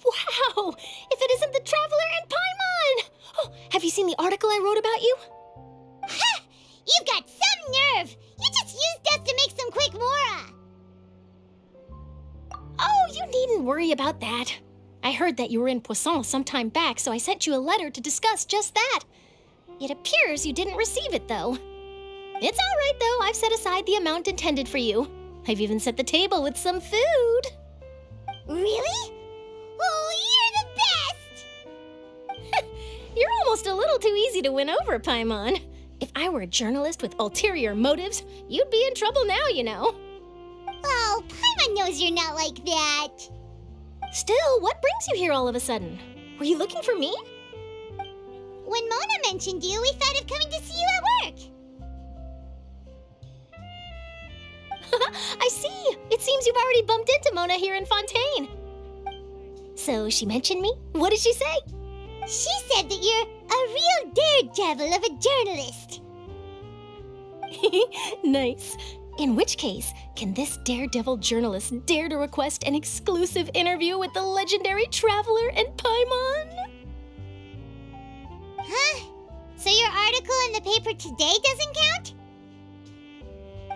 Wow! If it isn't the Traveler and Paimon! Oh, have you seen the article I wrote about you? Ha! You've got some nerve! You just used us to make some quick mora! Oh, you needn't worry about that. I heard that you were in Poisson some time back, so I sent you a letter to discuss just that. It appears you didn't receive it, though. It's all right, though. I've set aside the amount intended for you. I've even set the table with some food. Really? Oh, you're the best! You're almost a little too easy to win over, Paimon. If I were a journalist with ulterior motives, you'd be in trouble now, you know. Oh, Paimon knows you're not like that. Still, what brings you here all of a sudden? Were you looking for me? When Mona mentioned you, we thought of coming to see you at work. I see. It seems you've already bumped into Mona here in Fontaine. So she mentioned me? What did she say? She said that you're a real daredevil of a journalist. Nice. In which case, can this daredevil journalist dare to request an exclusive interview with the legendary Traveler and Paimon? Huh? So your article in the paper today doesn't count?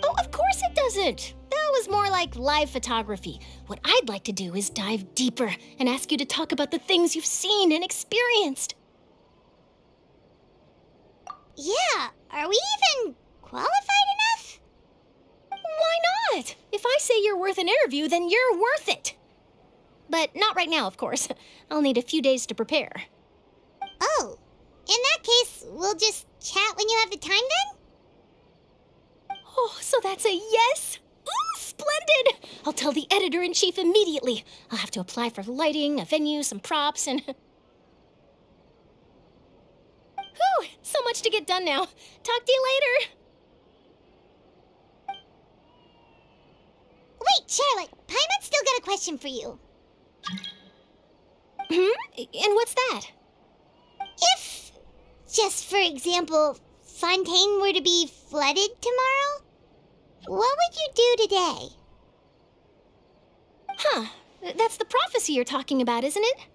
Oh, of course it doesn't. That was more like live photography. What I'd like to do is dive deeper and ask you to talk about the things you've seen and experienced. Yeah, are we even qualified enough? Why not? If I say you're worth an interview, then you're worth it. But not right now, of course. I'll need a few days to prepare. Oh, in that case, we'll just chat when you have the time then? Oh, so that's a yes? Ooh, splendid! I'll tell the editor-in-chief immediately. I'll have to apply for lighting, a venue, some props, and... Whew, so much to get done now. Talk to you later. Wait, Charlotte, Paimon's still got a question for you. And what's that? If, just for example, Fontaine were to be flooded tomorrow, what would you do today? Huh, that's the prophecy you're talking about, isn't it?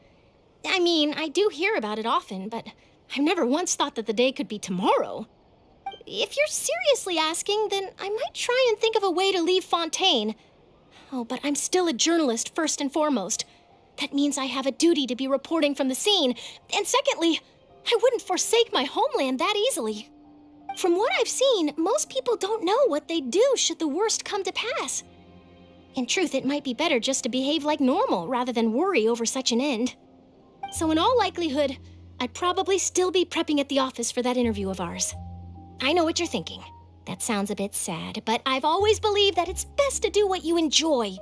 I mean, I do hear about it often, but I've never once thought that the day could be tomorrow. If you're seriously asking, then I might try and think of a way to leave Fontaine. Oh, but I'm still a journalist first and foremost. That means I have a duty to be reporting from the scene. And secondly, I wouldn't forsake my homeland that easily. From what I've seen, most people don't know what they'd do should the worst come to pass. In truth, it might be better just to behave like normal rather than worry over such an end. So in all likelihood, I'd probably still be prepping at the office for that interview of ours. I know what you're thinking. That sounds a bit sad, but I've always believed that it's best to do what you enjoy.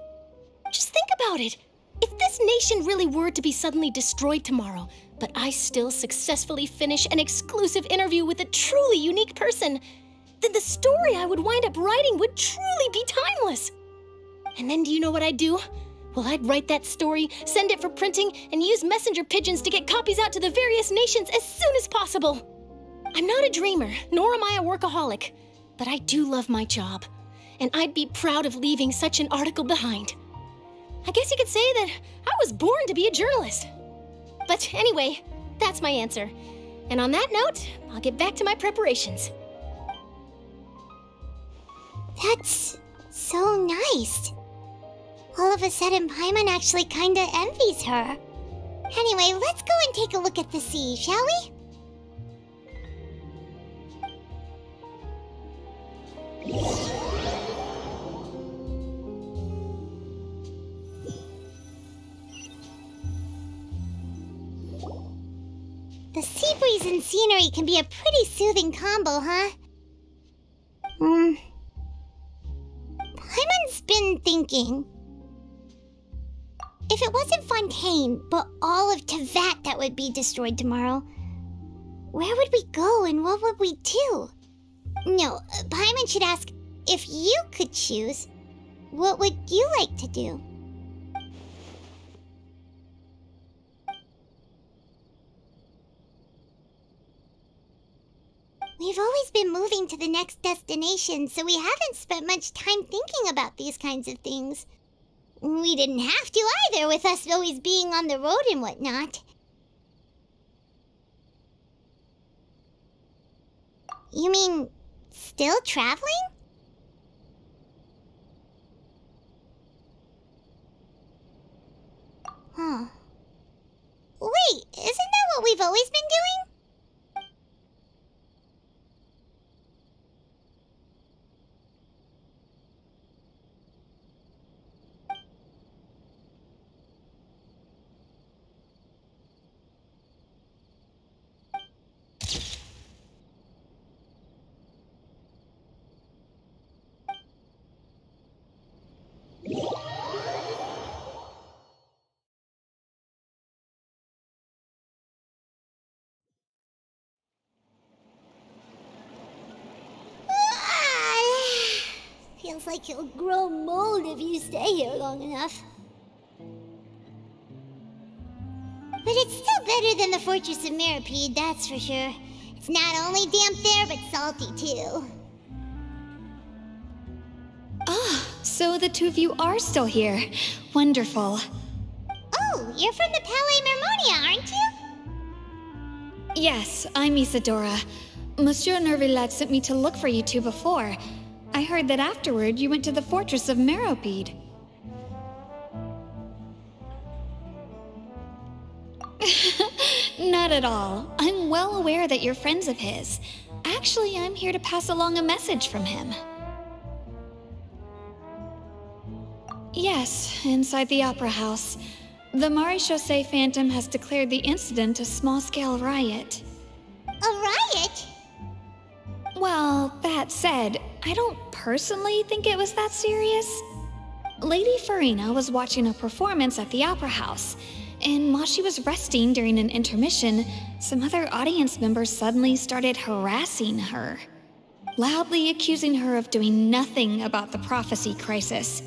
Just think about it. If this nation really were to be suddenly destroyed tomorrow, but I still successfully finish an exclusive interview with a truly unique person, then the story I would wind up writing would truly be timeless. And then do you know what I'd do? Well, I'd write that story, send it for printing, and use messenger pigeons to get copies out to the various nations as soon as possible. I'm not a dreamer, nor am I a workaholic, but I do love my job, and I'd be proud of leaving such an article behind. I guess you could say that I was born to be a journalist. But anyway, that's my answer. And on that note, I'll get back to my preparations. That's so nice. All of a sudden, Paimon actually kinda envies her. Anyway, let's go and take a look at the sea, shall we? The sea breeze and scenery can be a pretty soothing combo, huh? Paimon's been thinking. If it wasn't Fontaine, but all of Tevat that would be destroyed tomorrow, where would we go and what would we do? No, Paimon should ask, if you could choose, what would you like to do? We've always been moving to the next destination, so we haven't spent much time thinking about these kinds of things. We didn't have to either, with us always being on the road and whatnot. You mean, still traveling? Huh. Wait, isn't that what we've always been doing? Feels like you'll grow mold if you stay here long enough. But it's still better than the Fortress of Mirapede, that's for sure. It's not only damp there, but salty too. Ah, so the two of you are still here. Wonderful. Oh, you're from the Palais Mermonia, aren't you? Yes, I'm Isadora. Monsieur Nervillet sent me to look for you two before. I heard that afterward you went to the Fortress of Meropide. Not at all. I'm well aware that you're friends of his. Actually, I'm here to pass along a message from him. Yes, inside the Opera House. The Maréchaussée Phantom has declared the incident a small-scale riot. A riot? Well, that said, I don't personally think it was that serious. Lady Farina was watching a performance at the Opera House, and while she was resting during an intermission, some other audience members suddenly started harassing her, loudly accusing her of doing nothing about the prophecy crisis.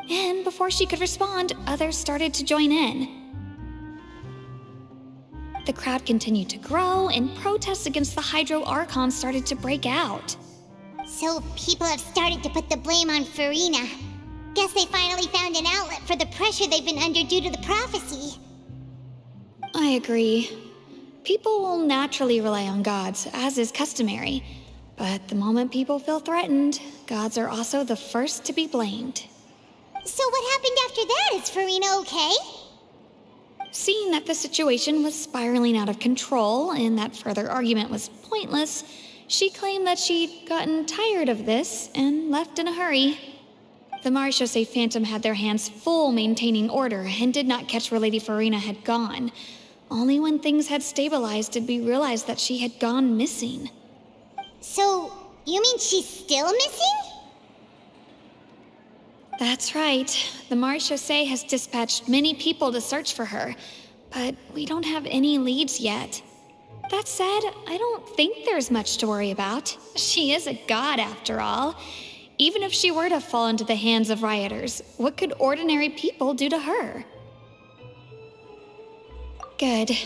And before she could respond, others started to join in. The crowd continued to grow, and protests against the Hydro Archon started to break out. So people have started to put the blame on Farina. Guess they finally found an outlet for the pressure they've been under due to the prophecy. I agree. People will naturally rely on gods, as is customary. But the moment people feel threatened, gods are also the first to be blamed. So what happened after that? Is Farina okay? Seeing that the situation was spiraling out of control and that further argument was pointless, she claimed that she'd gotten tired of this and left in a hurry. The Maréchaussée Phantom had their hands full maintaining order and did not catch where Lady Farina had gone. Only when things had stabilized did we realize that she had gone missing. So, you mean she's still missing? That's right. The Maréchaussée has dispatched many people to search for her, but we don't have any leads yet. That said, I don't think there's much to worry about. She is a god after all. Even if she were to fall into the hands of rioters, what could ordinary people do to her? Good.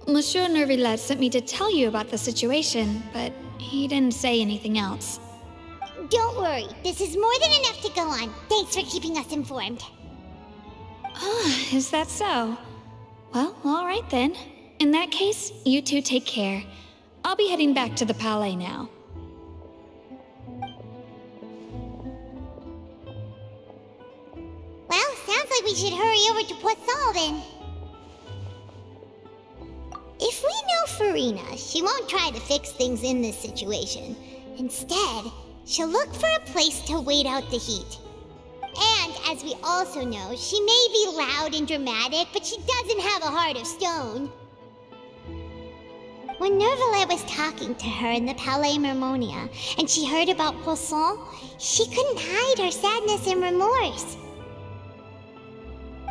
Monsieur Nervillet sent me to tell you about the situation, but he didn't say anything else. Don't worry, this is more than enough to go on. Thanks for keeping us informed. Ah, is that so? Well, all right then. In that case, you two take care. I'll be heading back to the Palais now. Well, sounds like we should hurry over to Poisson then. If we know Farina, she won't try to fix things in this situation. Instead, she'll look for a place to wait out the heat. And as we also know, she may be loud and dramatic, but she doesn't have a heart of stone. When Nervillet was talking to her in the Palais Mermonia, and she heard about Poisson, she couldn't hide her sadness and remorse.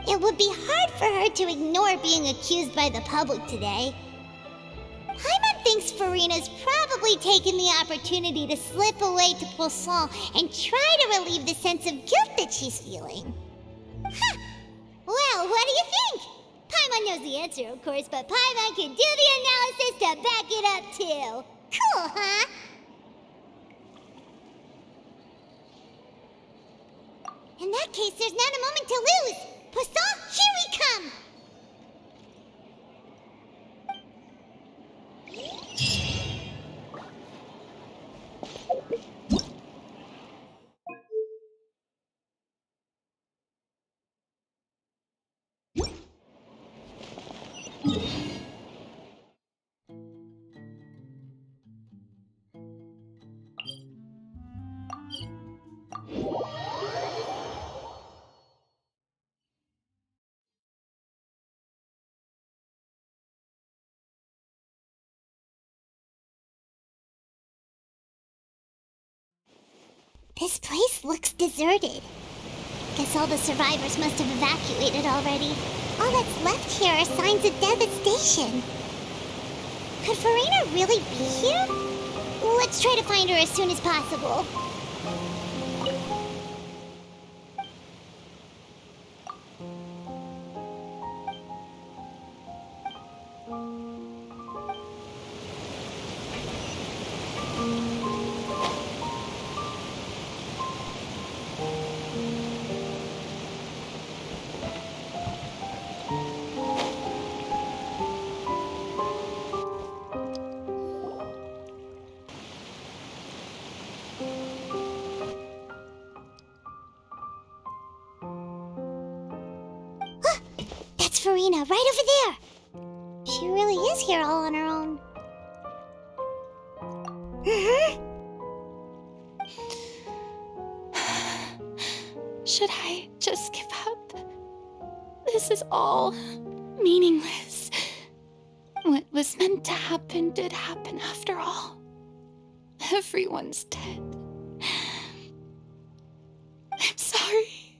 It would be hard for her to ignore being accused by the public today. Paimon thinks Farina's probably taken the opportunity to slip away to Poisson and try to relieve the sense of guilt that she's feeling. Huh! Well, what do you think? Paimon knows the answer, of course, but Paimon can do the analysis to back it up, too. Cool, huh? In that case, there's not a moment to lose. Poisson, here we come! This place looks deserted. Guess all the survivors must have evacuated already. All that's left here are signs of devastation. Could Farina really be here? Let's try to find her as soon as possible. That's Farina, right over there. She really is here all on her own. Should I just give up? This is all meaningless. What was meant to happen did happen after all. Everyone's dead. I'm sorry.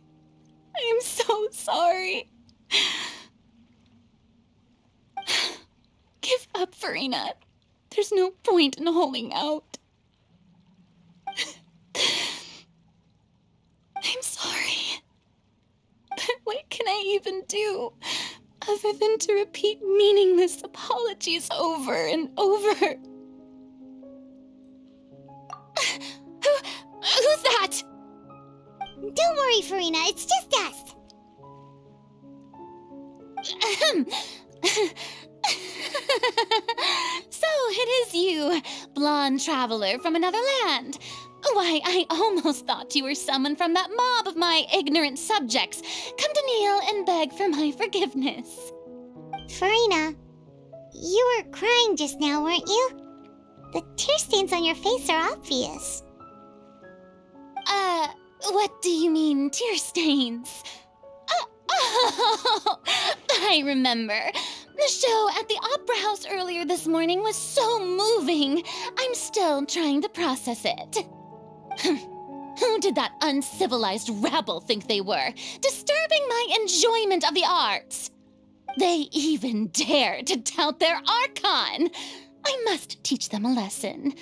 I'm so sorry. Give up, Farina. There's no point in holding out. I'm sorry. But what can I even do other than to repeat meaningless apologies over and over? Who's that? Don't worry, Farina, it's just us. So it is you, blonde traveler from another land. Why, I almost thought you were someone from that mob of my ignorant subjects, come to kneel and beg for my forgiveness. Farina, you were crying just now, weren't you? The tear stains on your face are obvious. What do you mean, tear stains? Oh, I remember. The show at the Opera House earlier this morning was so moving. I'm still trying to process it. Who did that uncivilized rabble think they were, disturbing my enjoyment of the arts? They even dare to tout their Archon. I must teach them a lesson.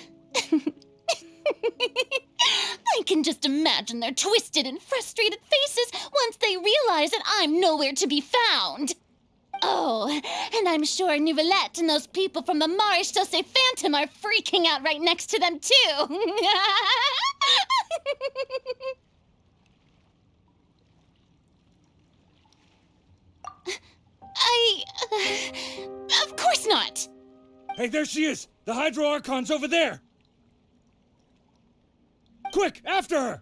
I can just imagine their twisted and frustrated faces once they realize that I'm nowhere to be found. Oh, and I'm sure Nouvellette and those people from the Maréchaussée Phantom are freaking out right next to them, too. Of course not. Hey, there she is! The Hydro Archon's over there! Quick, after her!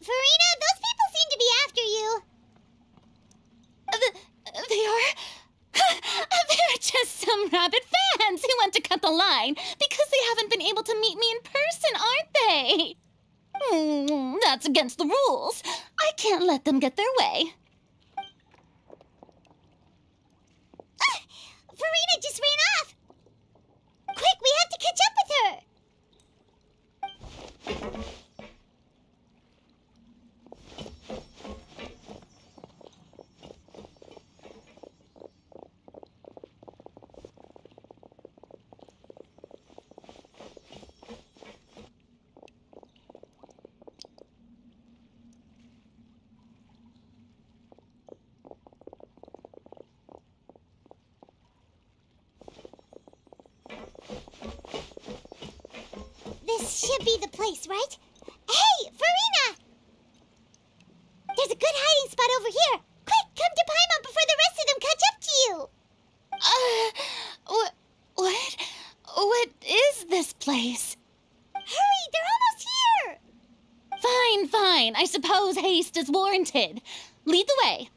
Farina, those people seem to be after you. They are? They're just some rabid fans who want to cut the line because they haven't been able to meet me in person, aren't they? That's against the rules. I can't let them get their way. Farina just ran off. Quick, we have to catch up with her. This should be the place, right? Hey, Farina! There's a good hiding spot over here. Quick, come to Paimon before the rest of them catch up to you. What is this place? Hurry, they're almost here. Fine. I suppose haste is warranted. Lead the way.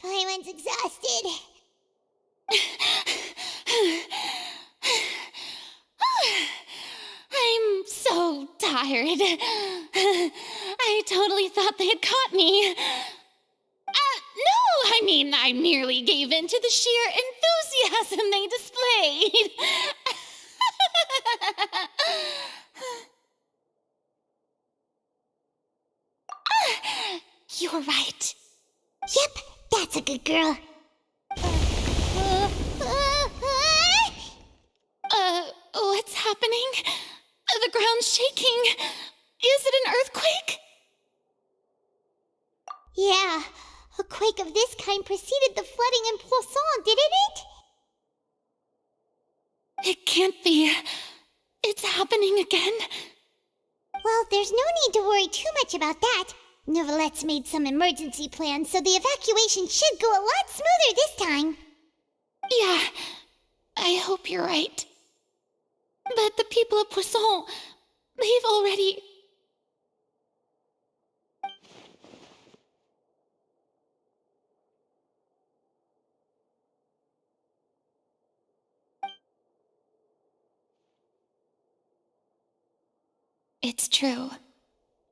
Paimon's exhausted. I'm so tired. I totally thought they had caught me. No, I mean, I merely gave in to the sheer enthusiasm they displayed. You're right. Yep, that's a good girl. What's happening? The ground's shaking. Is it an earthquake? Yeah, a quake of this kind preceded the flooding in Poisson, didn't it? It can't be. It's happening again. Well, there's no need to worry too much about that. Novelette's made some emergency plans, so the evacuation should go a lot smoother this time. Yeah, I hope you're right. But the people of Poisson, they've already... It's true.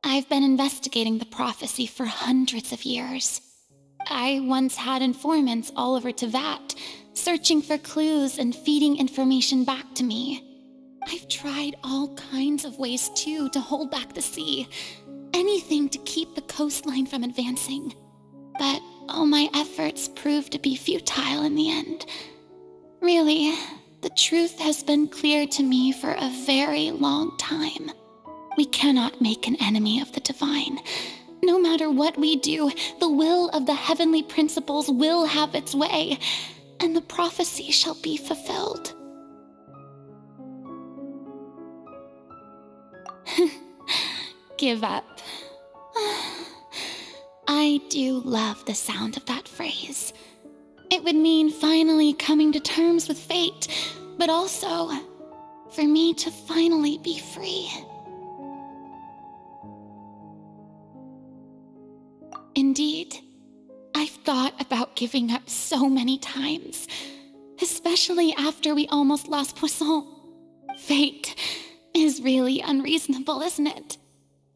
I've been investigating the prophecy for hundreds of years. I once had informants all over Tevat, searching for clues and feeding information back to me. I've tried all kinds of ways, too, to hold back the sea. Anything to keep the coastline from advancing. But all my efforts proved to be futile in the end. Really, the truth has been clear to me for a very long time. We cannot make an enemy of the divine. No matter what we do, the will of the heavenly principles will have its way, and the prophecy shall be fulfilled. Give up. I do love the sound of that phrase. It would mean finally coming to terms with fate, but also for me to finally be free. Indeed, I've thought about giving up so many times, especially after we almost lost Poisson. Fate is really unreasonable, isn't it?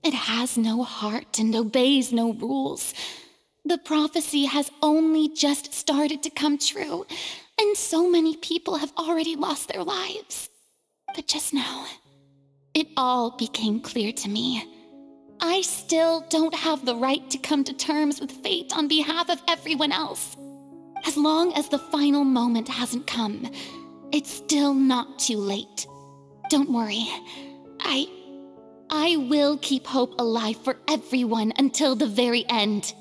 It has no heart and obeys no rules. The prophecy has only just started to come true, and so many people have already lost their lives. But just now, it all became clear to me. I still don't have the right to come to terms with fate on behalf of everyone else. As long as the final moment hasn't come, it's still not too late. Don't worry. I will keep hope alive for everyone until the very end.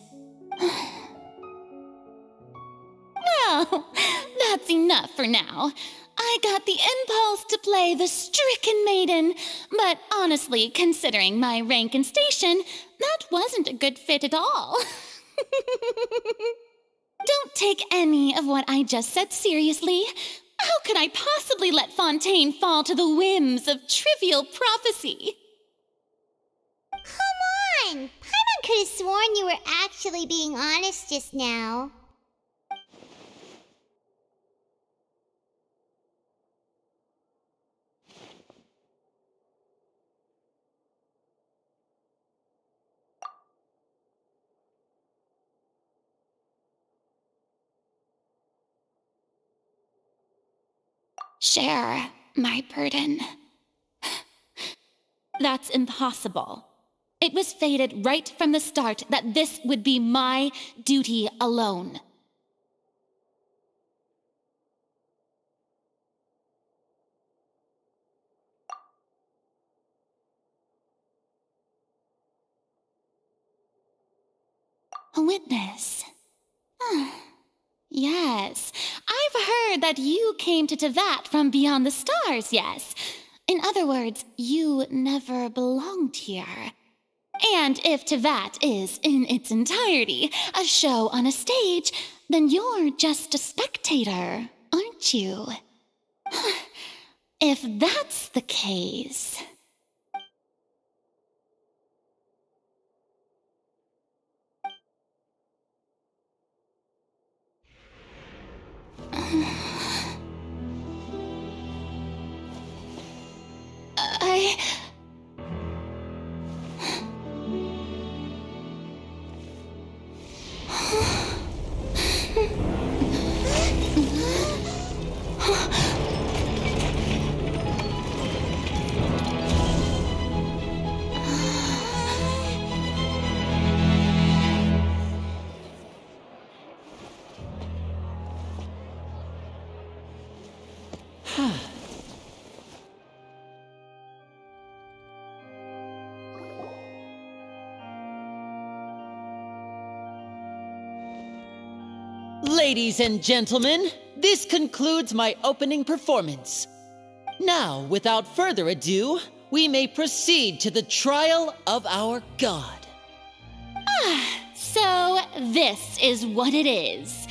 Well, that's enough for now. I got the impulse to play the stricken maiden, but honestly, considering my rank and station, that wasn't a good fit at all. Don't take any of what I just said seriously. How could I possibly let Fontaine fall to the whims of trivial prophecy? Come on! Paimon could have sworn you were actually being honest just now. Share my burden. That's impossible. It was fated right from the start that this would be my duty alone. A witness. Yes, I've heard that you came to Tevat from beyond the stars, yes. In other words, you never belonged here. And if Tevat is, in its entirety, a show on a stage, then you're just a spectator, aren't you? If that's the case... I... Ladies and gentlemen, this concludes my opening performance. Now, without further ado, we may proceed to the trial of our god. So, this is what it is.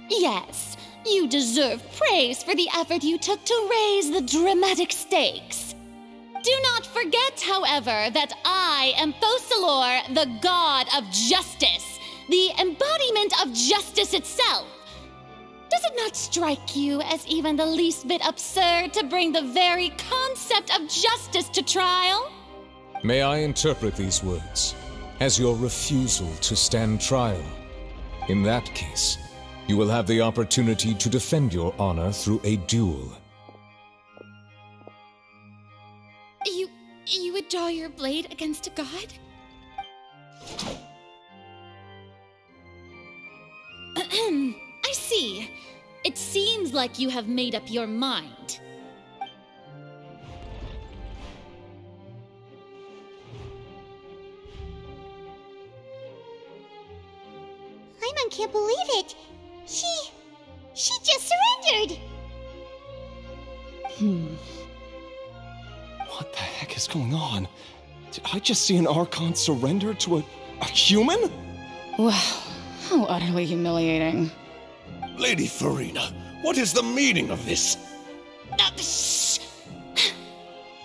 Yes, you deserve praise for the effort you took to raise the dramatic stakes. Do not forget, however, that I am Fosalor, the god of justice, the embodiment of justice itself. Does it not strike you as even the least bit absurd to bring the very concept of justice to trial? May I interpret these words as your refusal to stand trial? In that case, you will have the opportunity to defend your honor through a duel. You would draw your blade against a god? I see. It seems like you have made up your mind. Paimon can't believe it. She just surrendered. What the heck is going on? Did I just see an Archon surrender to a human? Wow, how utterly humiliating. Lady Farina, what is the meaning of this?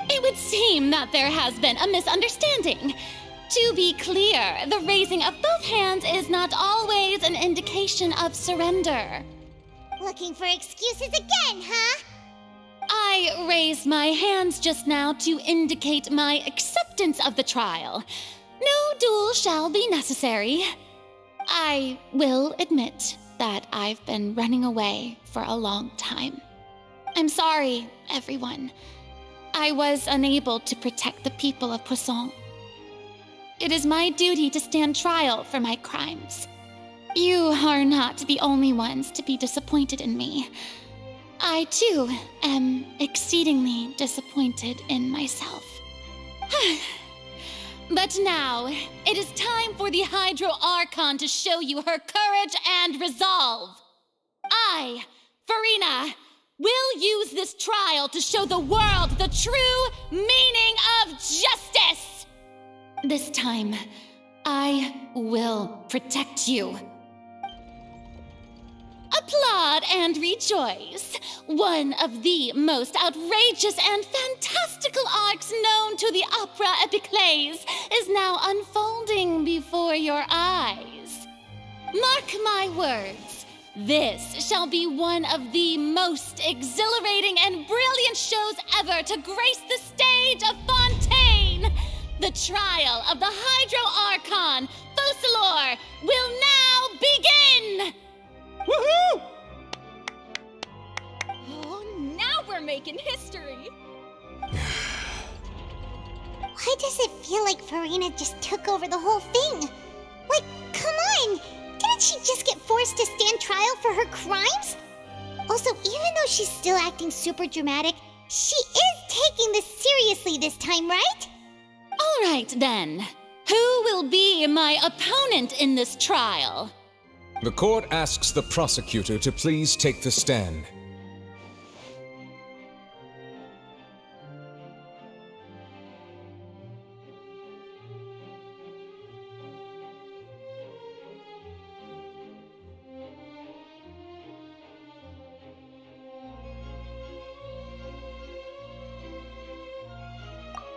It would seem that there has been a misunderstanding. To be clear, the raising of both hands is not always an indication of surrender. Looking for excuses again, huh? I raised my hands just now to indicate my acceptance of the trial. No duel shall be necessary. I will admit that I've been running away for a long time. I'm sorry, everyone. I was unable to protect the people of Poisson. It is my duty to stand trial for my crimes. You are not the only ones to be disappointed in me. I, too, am exceedingly disappointed in myself. But now, it is time for the Hydro Archon to show you her courage and resolve. I, Farina, will use this trial to show the world the true meaning of justice! This time, I will protect you. Applaud and rejoice. One of the most outrageous and fantastical arcs known to the opera epiclese is now unfolding before your eyes. Mark my words, this shall be one of the most exhilarating and brilliant shows ever to grace the stage of Fontaine. The trial of the Hydro Archon, Fosalor, will now begin! Woohoo! Oh, now we're making history! Why feel like Farina just took over the whole thing. Like, come on! Didn't she just get forced to stand trial for her crimes? Also, even though she's still acting super dramatic, she is taking this seriously this time, right? All right, then. Who will be my opponent in this trial? The court asks the prosecutor to please take the stand.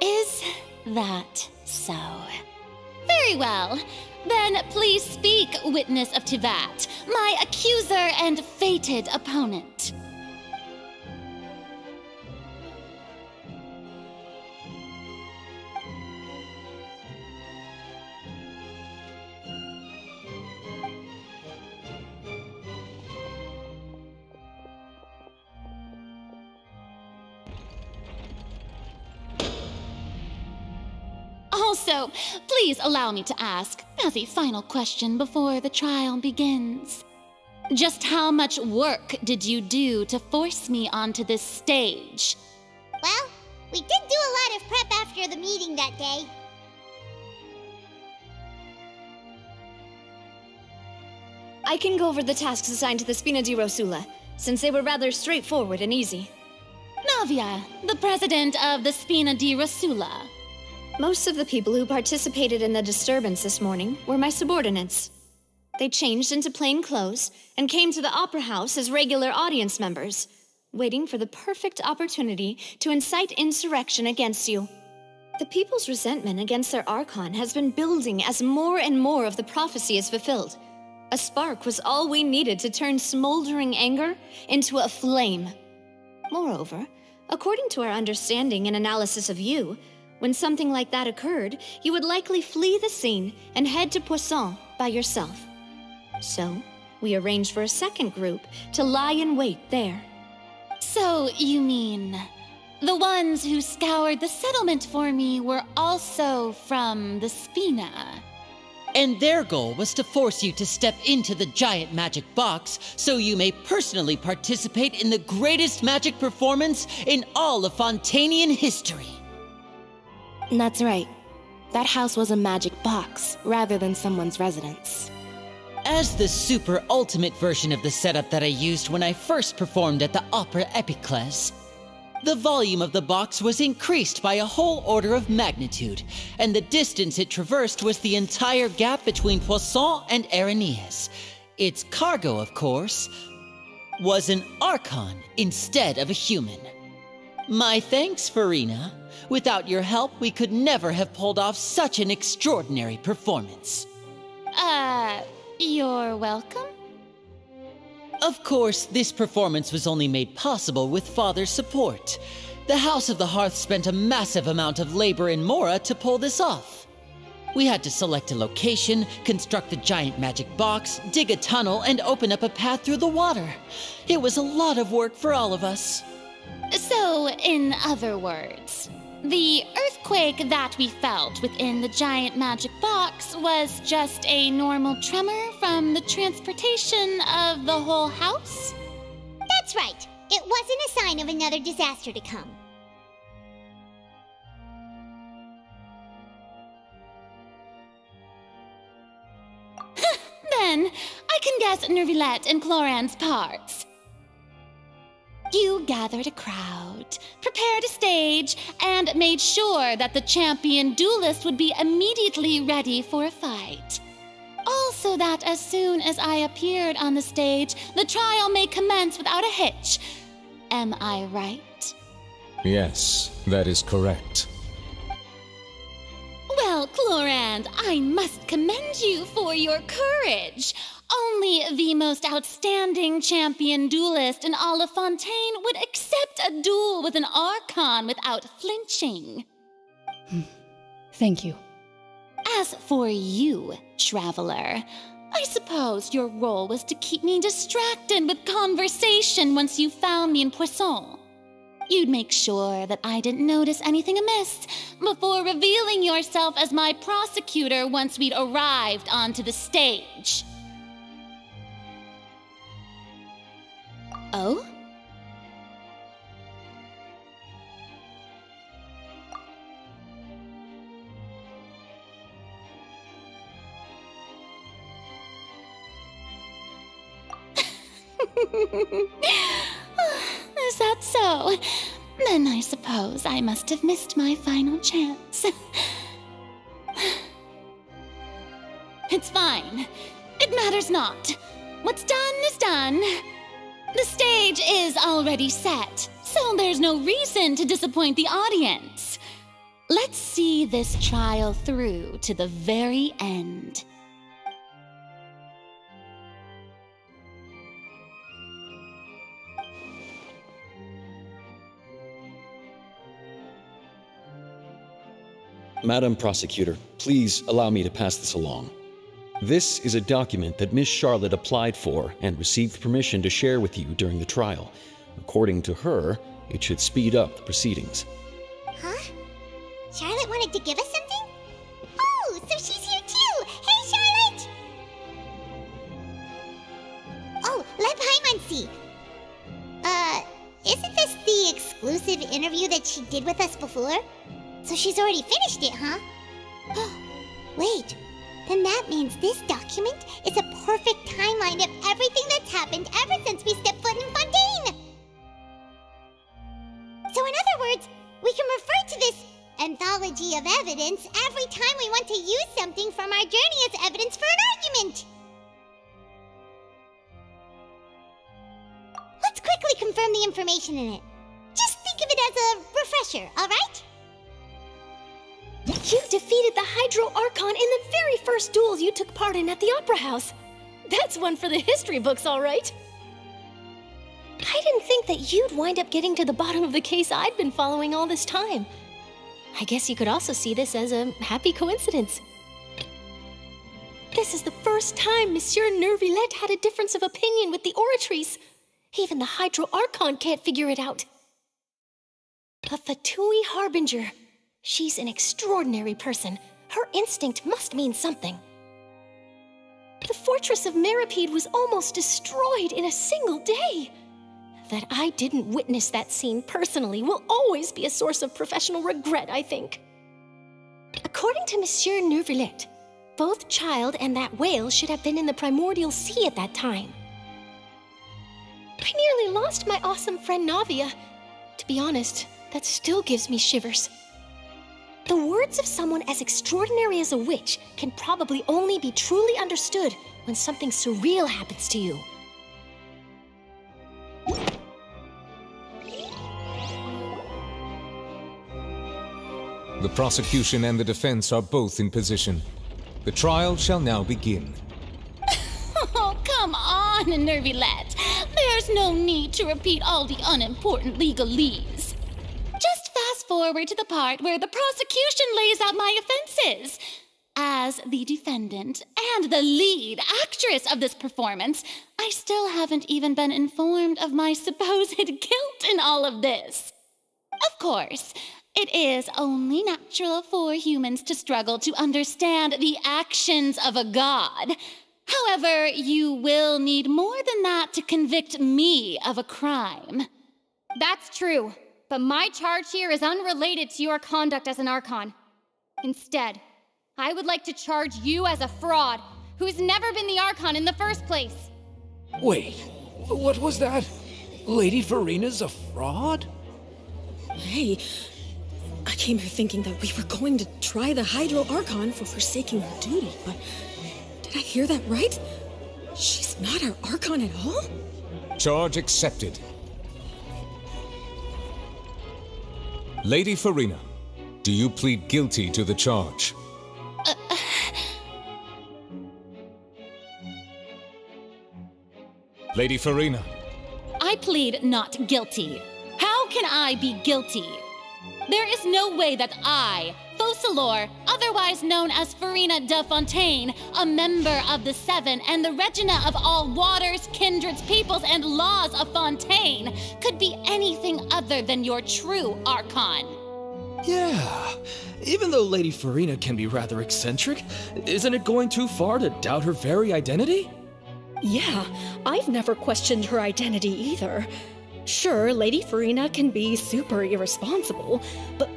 Is that so? Very well. Then please speak, witness of Tivat, my accuser and fated opponent. Also, please allow me to ask, as a final question before the trial begins, just how much work did you do to force me onto this stage? Well, we did do a lot of prep after the meeting that day. I can go over the tasks assigned to the Spina di Rosula, since they were rather straightforward and easy. Navia, the president of the Spina di Rosula. Most of the people who participated in the disturbance this morning were my subordinates. They changed into plain clothes and came to the Opera House as regular audience members, waiting for the perfect opportunity to incite insurrection against you. The people's resentment against their Archon has been building as more and more of the prophecy is fulfilled. A spark was all we needed to turn smoldering anger into a flame. Moreover, according to our understanding and analysis of you, when something like that occurred, you would likely flee the scene and head to Poisson by yourself. So, we arranged for a second group to lie in wait there. So, you mean, the ones who scoured the settlement for me were also from the Spina? And their goal was to force you to step into the giant magic box so you may personally participate in the greatest magic performance in all of Fontanian history. That's right. That house was a magic box, rather than someone's residence. As the super ultimate version of the setup that I used when I first performed at the Opera Epiclese, the volume of the box was increased by a whole order of magnitude, and the distance it traversed was the entire gap between Poisson and Aranias. Its cargo, of course, was an Archon instead of a human. My thanks, Farina. Without your help, we could never have pulled off such an extraordinary performance. You're welcome? Of course, this performance was only made possible with Father's support. The House of the Hearth spent a massive amount of labor in Mora to pull this off. We had to select a location, construct the giant magic box, dig a tunnel, and open up a path through the water. It was a lot of work for all of us. So, in other words, the earthquake that we felt within the giant magic box was just a normal tremor from the transportation of the whole house? That's right. It wasn't a sign of another disaster to come. Then, I can guess Nervilette and Cloran's parts. You gathered a crowd, prepared a stage, and made sure that the champion duelist would be immediately ready for a fight. Also that as soon as I appeared on the stage, the trial may commence without a hitch. Am I right? Yes, that is correct. Well, Clorand, I must commend you for your courage. Only the most outstanding champion duelist in all of Fontaine would accept a duel with an Archon without flinching. Thank you. As for you, Traveler, I suppose your role was to keep me distracted with conversation once you found me in Poisson. You'd make sure that I didn't notice anything amiss before revealing yourself as my prosecutor once we'd arrived onto the stage. Oh? Is that so? Then I suppose I must have missed my final chance. It's fine. It matters not. What's done is done. The stage is already set, so there's no reason to disappoint the audience. Let's see this trial through to the very end. Madam Prosecutor, please allow me to pass this along. This is a document that Miss Charlotte applied for and received permission to share with you during the trial. According to her, it should speed up the proceedings. Huh? Charlotte wanted to give us something? Oh, so she's here too! Hey, Charlotte! Oh, let Paimon see. Isn't this the exclusive interview that she did with us before? So she's already finished it, huh? Wait, then that means this document is a perfect timeline of everything that's happened ever since we stepped foot in Fontaine! So in other words, we can refer to this anthology of evidence every time we want to use something from our journey as evidence for an argument! Let's quickly confirm the information in it. Just think of it as a refresher, alright? You defeated the Hydro Archon in the very first duels you took part in at the Opera House. That's one for the history books, all right. I didn't think that you'd wind up getting to the bottom of the case I'd been following all this time. I guess you could also see this as a happy coincidence. This is the first time Monsieur Neuvillette had a difference of opinion with the Oratrice. Even the Hydro Archon can't figure it out. A Fatui Harbinger. She's an extraordinary person. Her instinct must mean something. The fortress of Meripede was almost destroyed in a single day. That I didn't witness that scene personally will always be a source of professional regret, I think. According to Monsieur Neuvillette, both Child and that whale should have been in the primordial sea at that time. I nearly lost my awesome friend Navia. To be honest, that still gives me shivers. The words of someone as extraordinary as a witch can probably only be truly understood when something surreal happens to you. The prosecution and the defense are both in position. The trial shall now begin. Oh, come on, Neuvillette. There's no need to repeat all the unimportant legalese. Just fast forward to the part where the prosecution lays out my offenses. As the defendant and the lead actress of this performance, I still haven't even been informed of my supposed guilt in all of this. Of course, it is only natural for humans to struggle to understand the actions of a god. However, you will need more than that to convict me of a crime. That's true, but my charge here is unrelated to your conduct as an Archon. Instead, I would like to charge you as a fraud who's never been the Archon in the first place. Wait, what was that? Lady Farina's a fraud? Hey, I came here thinking that we were going to try the Hydro Archon for forsaking her duty, but did I hear that right? She's not our Archon at all? Charge accepted. Lady Farina, do you plead guilty to the charge? Lady Farina. I plead not guilty. How can I be guilty? There is no way that I, Focalor, otherwise known as Farina de Fontaine, a member of the Seven and the Regina of all waters, kindreds, peoples, and laws of Fontaine, could be anything other than your true Archon. Yeah. Even though Lady Farina can be rather eccentric, isn't it going too far to doubt her very identity? Yeah, I've never questioned her identity either. Sure, Lady Farina can be super irresponsible, but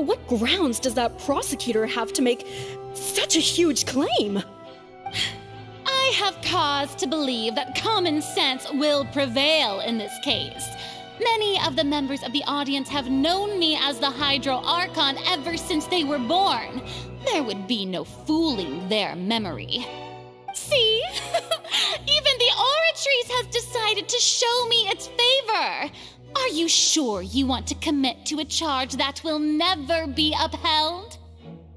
what grounds does that prosecutor have to make such a huge claim? I have cause to believe that common sense will prevail in this case. Many of the members of the audience have known me as the Hydro Archon ever since they were born. There would be no fooling their memory. See? Even the Oratrice has decided to show me its favor. Are you sure you want to commit to a charge that will never be upheld?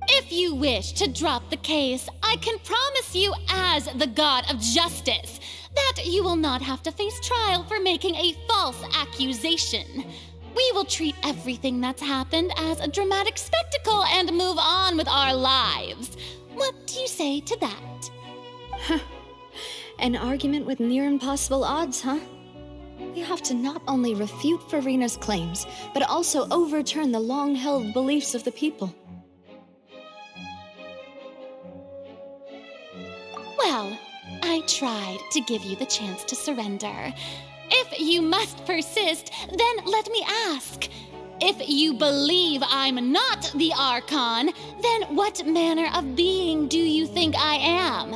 If you wish to drop the case, I can promise you as the God of Justice that you will not have to face trial for making a false accusation. We will treat everything that's happened as a dramatic spectacle and move on with our lives. What do you say to that? An argument with near impossible odds, huh? We have to not only refute Farina's claims, but also overturn the long-held beliefs of the people. Well, I tried to give you the chance to surrender. If you must persist, then let me ask. If you believe I'm not the Archon, then what manner of being do you think I am?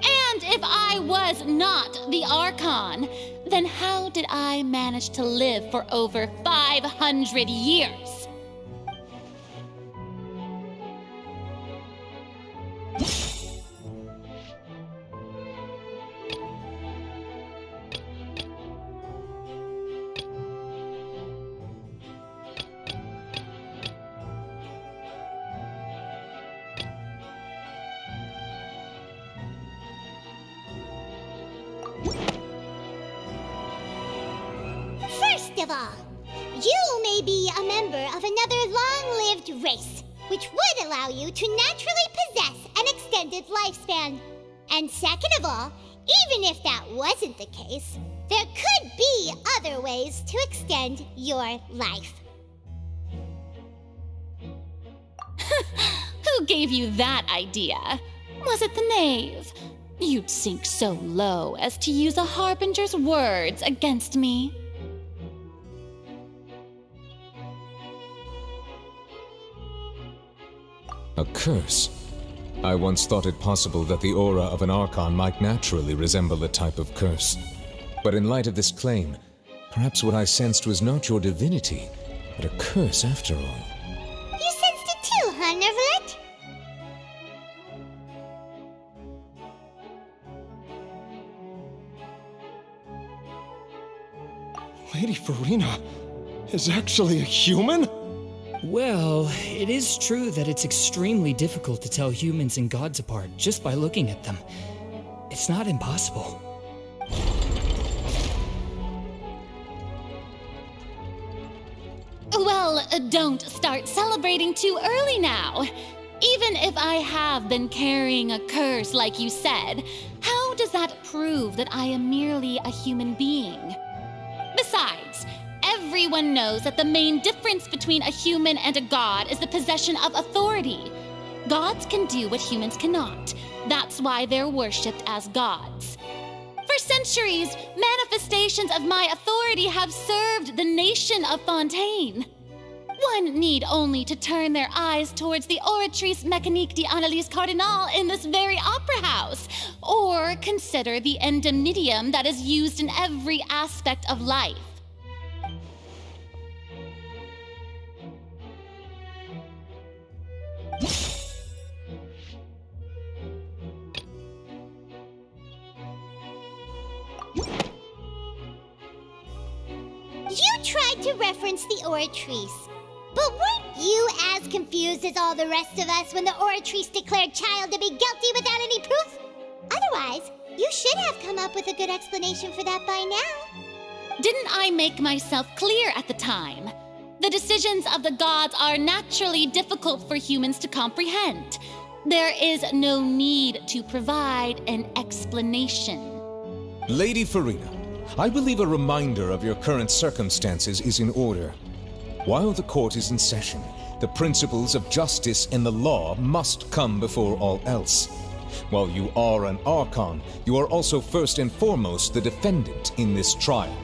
And if I was not the Archon, then how did I manage to live for over 500 years? First of all, you may be a member of another long-lived race, which would allow you to naturally possess an extended lifespan. And second of all, even if that wasn't the case, there could be other ways to extend your life. Who gave you that idea? Was it the knave? You'd sink so low as to use a harbinger's words against me. A curse? I once thought it possible that the aura of an Archon might naturally resemble a type of curse. But in light of this claim, perhaps what I sensed was not your divinity, but a curse after all. You sensed it too, huh, Neverlet? Lady Farina is actually a human? Well, it is true that it's extremely difficult to tell humans and gods apart just by looking at them. It's not impossible. Well, don't start celebrating too early now. Even if I have been carrying a curse like you said, how does that prove that I am merely a human being? Besides, everyone knows that the main difference between a human and a god is the possession of authority. Gods can do what humans cannot. That's why they're worshipped as gods. For centuries, manifestations of my authority have served the nation of Fontaine. One need only to turn their eyes towards the Oratrice Mécanique d'Analyse Cardinal in this very opera house, or consider the endemnitium that is used in every aspect of life. You tried to reference the Oratrice, but weren't you as confused as all the rest of us when the Oratrice declared Child to be guilty without any proof? Otherwise, you should have come up with a good explanation for that by now. Didn't I make myself clear at the time? The decisions of the gods are naturally difficult for humans to comprehend. There is no need to provide an explanation. Lady Farina, I believe a reminder of your current circumstances is in order. While the court is in session, the principles of justice and the law must come before all else. While you are an Archon, you are also first and foremost the defendant in this trial.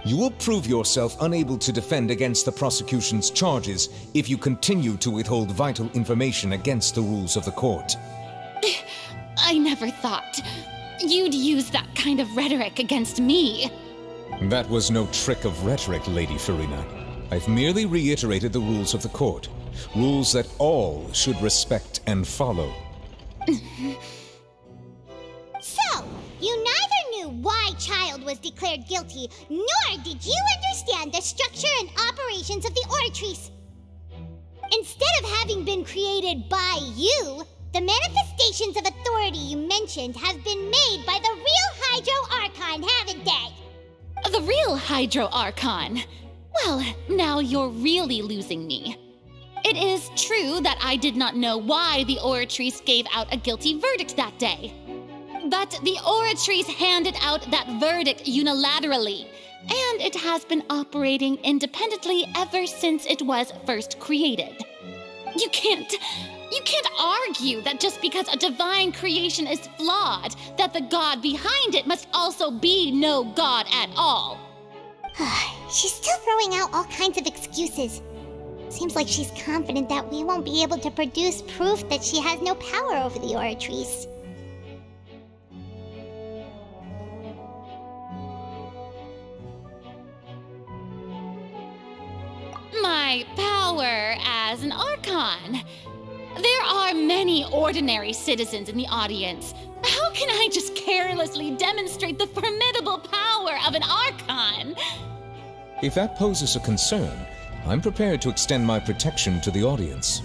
You will prove yourself unable to defend against the prosecution's charges if you continue to withhold vital information against the rules of the court. I never thought you'd use that kind of rhetoric against me. That was no trick of rhetoric, Lady Farina. I've merely reiterated the rules of the court. Rules that all should respect and follow. So, you neither knew why Child was declared guilty, nor did you understand the structure and operations of the Oratrice. Instead of having been created by you, the manifestations of authority you mentioned have been made by the real Hydro Archon, haven't they? The real Hydro Archon? Well, now you're really losing me. It is true that I did not know why the Oratrice gave out a guilty verdict that day. But the Oratrice handed out that verdict unilaterally, and it has been operating independently ever since it was first created. You can't argue that just because a divine creation is flawed, that the god behind it must also be no god at all. She's still throwing out all kinds of excuses. Seems like she's confident that we won't be able to produce proof that she has no power over the Oratrice. My power as an Archon. There are many ordinary citizens in the audience. How can I just carelessly demonstrate the formidable power of an Archon? If that poses a concern, I'm prepared to extend my protection to the audience.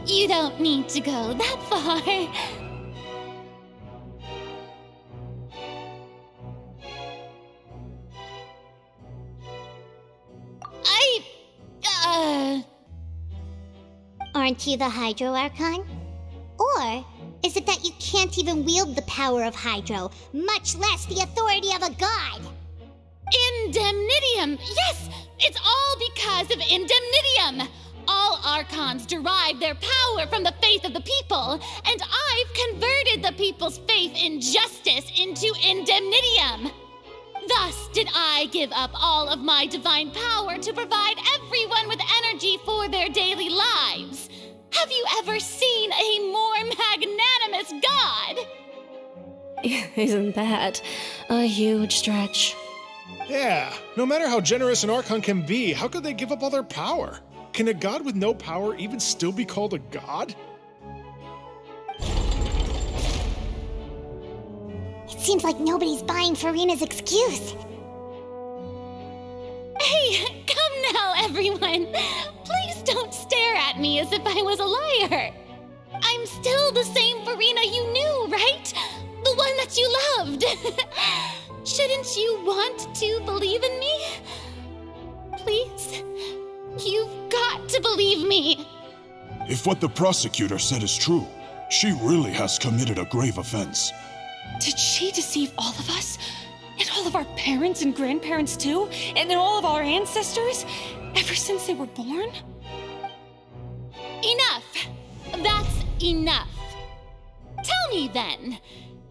You don't need to go that far. Aren't you the Hydro Archon? Or is it that you can't even wield the power of Hydro, much less the authority of a god? Indemnitium! Yes! It's all because of Indemnitium! All Archons derive their power from the faith of the people, and I've converted the people's faith in justice into Indemnitium! Thus did I give up all of my divine power to provide everyone with energy for their daily lives. Have you ever seen a more magnanimous god? Isn't that a huge stretch? Yeah, no matter how generous an Archon can be, how could they give up all their power? Can a god with no power even still be called a god? It seems like nobody's buying Farina's excuse. Hey, come now, everyone! Please don't stare at me as if I was a liar! I'm still the same Farina you knew, right? The one that you loved! Shouldn't you want to believe in me? Please? You've got to believe me! If what the prosecutor said is true, she really has committed a grave offense. Did she deceive all of us? And all of our parents and grandparents too? And then all of our ancestors? Ever since they were born? Enough! That's enough! Tell me then,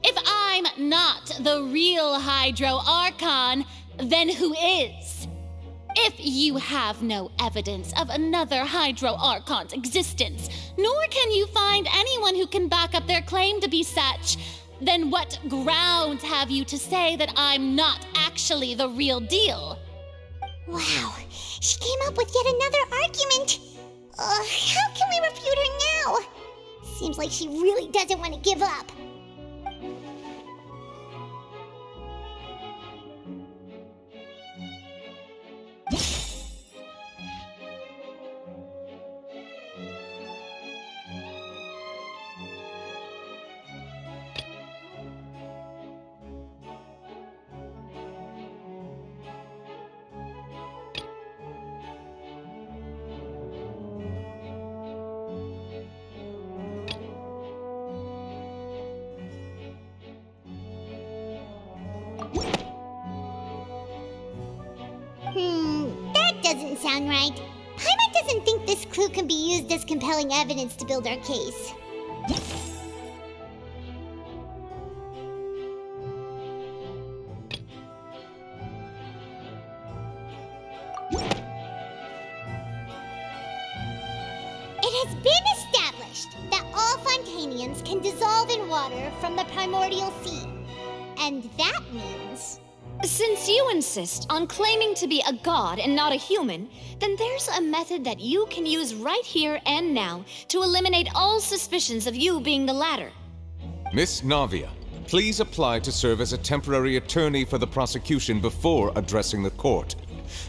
if I'm not the real Hydro Archon, then who is? If you have no evidence of another Hydro Archon's existence, nor can you find anyone who can back up their claim to be such, then what grounds have you to say that I'm not actually the real deal? Wow, she came up with yet another argument. How can we refute her now? Seems like she really doesn't want to give up. Archon, right? Paimon doesn't think this clue can be used as compelling evidence to build our case. It has been established that all Fontanians can dissolve in water from the primordial sea. And that means... Since you insist on claiming to be a god and not a human, then there's a method that you can use right here and now to eliminate all suspicions of you being the latter. Miss Navia, please apply to serve as a temporary attorney for the prosecution before addressing the court.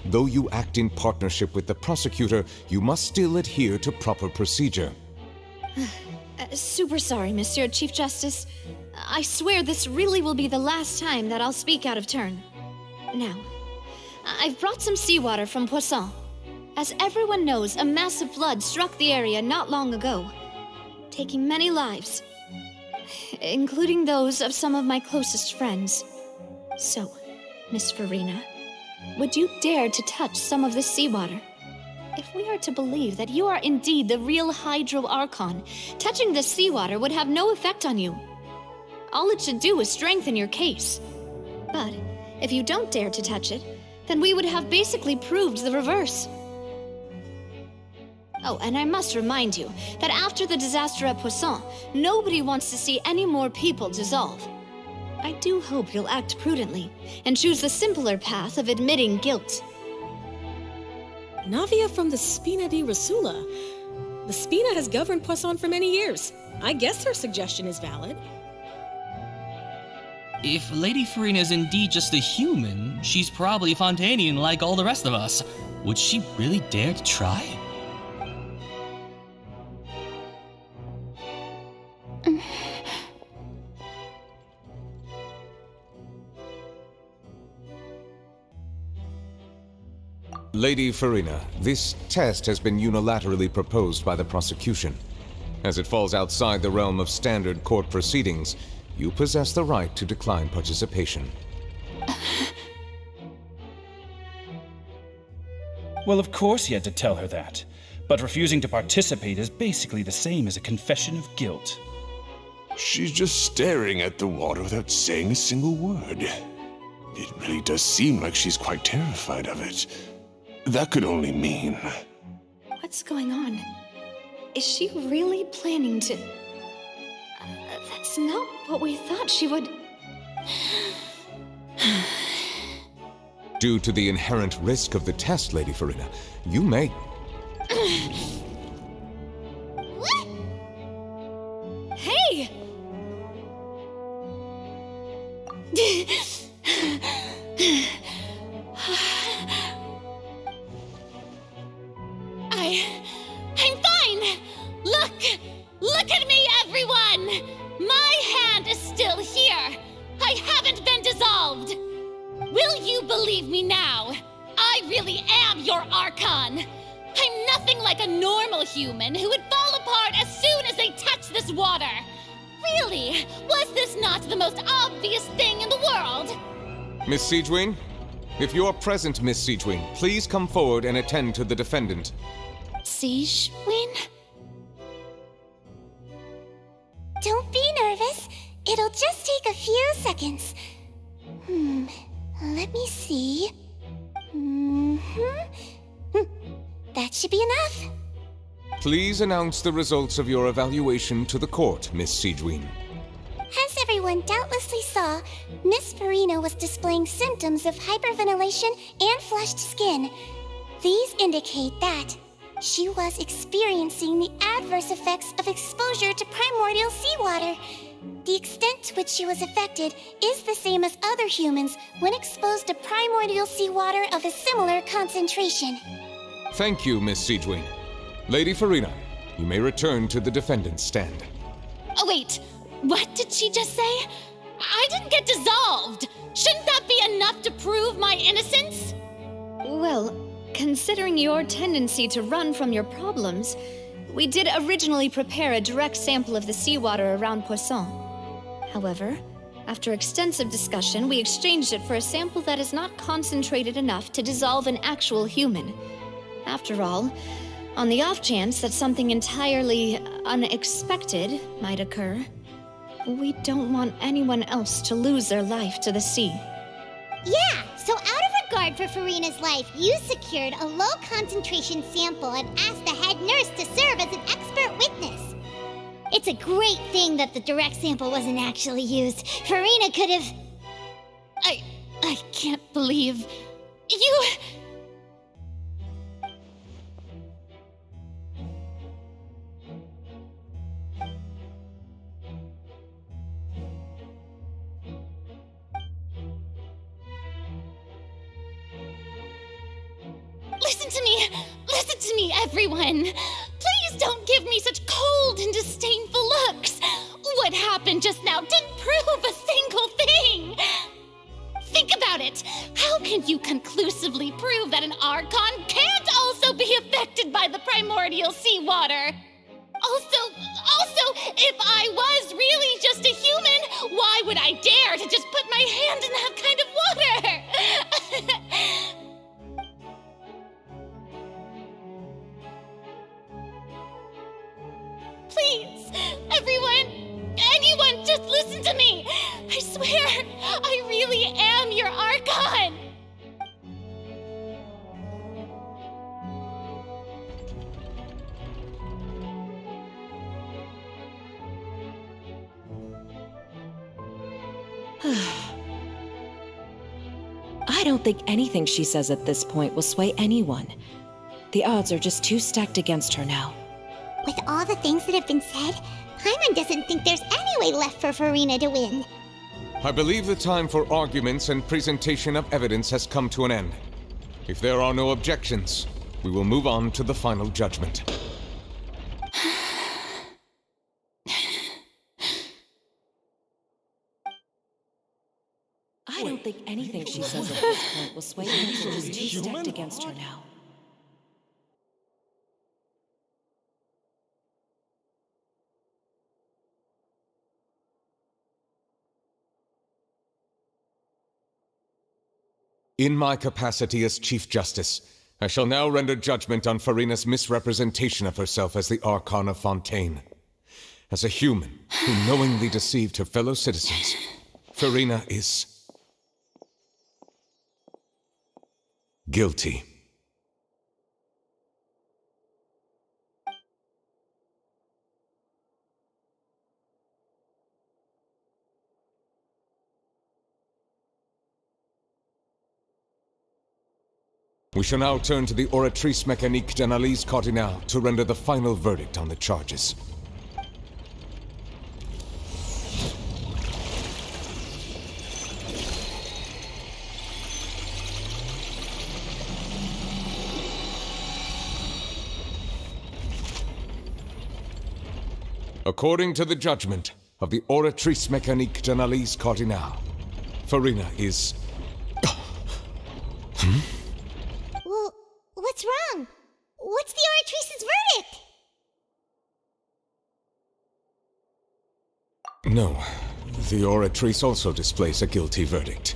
Though you act in partnership with the prosecutor, you must still adhere to proper procedure. Super sorry, Monsieur Chief Justice. I swear this really will be the last time that I'll speak out of turn. Now, I've brought some seawater from Poisson. As everyone knows, a massive flood struck the area not long ago, taking many lives, including those of some of my closest friends. So, Miss Farina, would you dare to touch some of this seawater? If we are to believe that you are indeed the real Hydro Archon, touching this seawater would have no effect on you. All it should do is strengthen your case. But if you don't dare to touch it, then we would have basically proved the reverse. Oh, and I must remind you that after the disaster at Poisson, nobody wants to see any more people dissolve. I do hope you'll act prudently and choose the simpler path of admitting guilt. Navia from the Spina di Rasula. The Spina has governed Poisson for many years. I guess her suggestion is valid. If Lady Farina is indeed just a human, she's probably Fontanian like all the rest of us. Would she really dare to try? Lady Farina, this test has been unilaterally proposed by the prosecution. As it falls outside the realm of standard court proceedings, you possess the right to decline participation. Well, of course he had to tell her that. But refusing to participate is basically the same as a confession of guilt. She's just staring at the water without saying a single word. It really does seem like she's quite terrified of it. That could only mean... What's going on? Is she really planning to... That's not what we thought she would... Due to the inherent risk of the test, Lady Farina, you may... What? Hey! I'm fine! Look at me, everyone! My hand is still here! I haven't been dissolved! Will you believe me now? I really am your Archon! I'm nothing like a normal human who would fall apart as soon as they touch this water! Really? Was this not the most obvious thing in the world? Miss Siegewin? If you're present, Miss Siegewin, please come forward and attend to the defendant. Siegewin? Don't be nervous. It'll just take a few seconds. Let me see. That should be enough. Please announce the results of your evaluation to the court, Miss Siegewin. As everyone doubtlessly saw, Miss Farina was displaying symptoms of hyperventilation and flushed skin. These indicate that she was experiencing the adverse effects of exposure to primordial seawater. The extent to which she was affected is the same as other humans when exposed to primordial seawater of a similar concentration. Thank you, Miss Siegewin. Lady Farina, you may return to the defendant's stand. Oh, wait. What did she just say? I didn't get dissolved! Shouldn't that be enough to prove my innocence? Well, considering your tendency to run from your problems, we did originally prepare a direct sample of the seawater around Poisson. However, after extensive discussion, we exchanged it for a sample that is not concentrated enough to dissolve an actual human. After all, on the off chance that something entirely unexpected might occur, we don't want anyone else to lose their life to the sea. Yeah, so out of regard for Farina's life, you secured a low-concentration sample and asked the head nurse to serve as an expert witness. It's a great thing that the direct sample wasn't actually used. Farina could have... I can't believe you... Listen to me, everyone. Please don't give me such cold and disdainful looks. What happened just now didn't prove a single thing. Think about it. How can you conclusively prove that an Archon can't also be affected by the primordial seawater? Also, if I was really just a human, why would I dare to just put my hand in that kind of water? Please, anyone, just listen to me. I swear, I really am your Archon. I don't think anything she says at this point will sway anyone. The odds are just too stacked against her now. With all the things that have been said, Paimon doesn't think there's any way left for Farina to win. I believe the time for arguments and presentation of evidence has come to an end. If there are no objections, we will move on to the final judgment. I don't think anything she says at this point will sway anyone. Just too stacked against her now. In my capacity as Chief Justice, I shall now render judgment on Farina's misrepresentation of herself as the Archon of Fontaine. As a human who knowingly deceived her fellow citizens, Farina is... guilty. We shall now turn to the Oratrice Mécanique d'Analyse Cardinale to render the final verdict on the charges. According to the judgment of the Oratrice Mécanique d'Analyse Cardinale, Farina is... Well, what's wrong? What's the Oratrice's verdict? No, the Oratrice also displays a guilty verdict.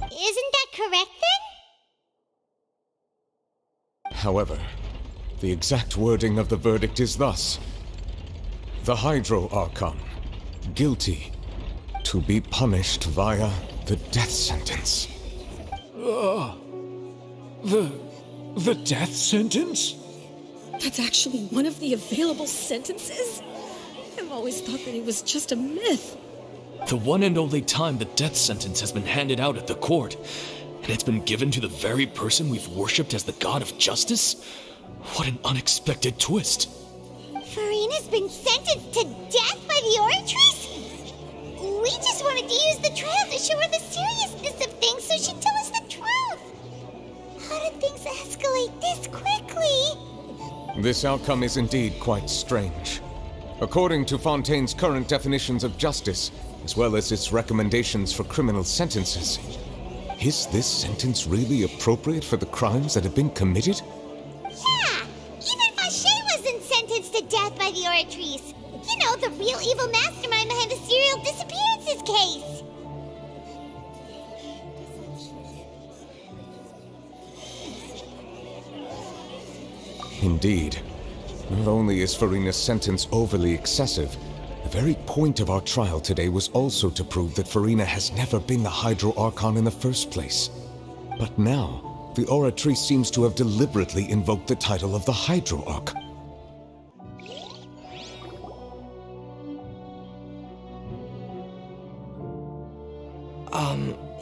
Isn't that correct then? However, the exact wording of the verdict is thus. The Hydro Archon, guilty, to be punished via the death sentence. The death sentence? That's actually one of the available sentences? I've always thought that it was just a myth. The one and only time the death sentence has been handed out at the court, and it's been given to the very person we've worshipped as the god of justice? What an unexpected twist. Farina's been sentenced to death by the Oratrice? We just wanted to use the trial to show her the seriousness of things so she'd tell us the truth. How did things escalate this quickly? This outcome is indeed quite strange. According to Fontaine's current definitions of justice, as well as its recommendations for criminal sentences, is this sentence really appropriate for the crimes that have been committed? Yeah! Even Fache wasn't sentenced to death by the Oratrice. You know, the real evil mastermind behind the serial disappearances case. Indeed. Not only is Farina's sentence overly excessive, the very point of our trial today was also to prove that Farina has never been the Hydro Archon in the first place. But now, the Aura Tree seems to have deliberately invoked the title of the Hydro Arch.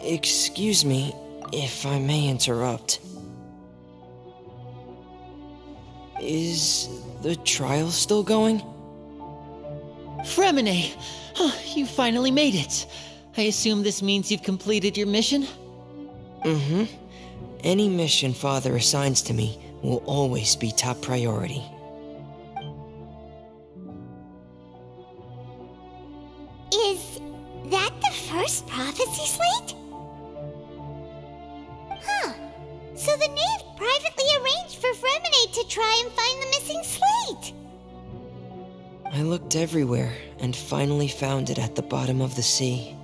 Excuse me, if I may interrupt. Is the trial still going? Fremine! You finally made it. I assume this means you've completed your mission? Mm-hmm. Any mission Father assigns to me will always be top priority. Is that the first prophecy slate? Huh. So the knave privately arranged for Fremine to try and find the missing slate. I looked everywhere and finally found it at the bottom of the sea.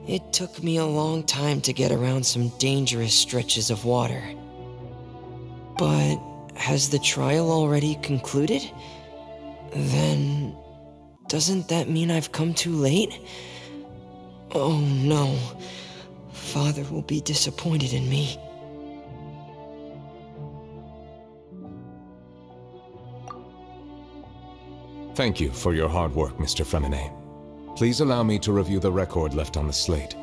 It took me a long time to get around some dangerous stretches of water. But has the trial already concluded? Then doesn't that mean I've come too late? Oh no. Father will be disappointed in me. Thank you for your hard work, Mr. Fremine. Please allow me to review the record left on the slate.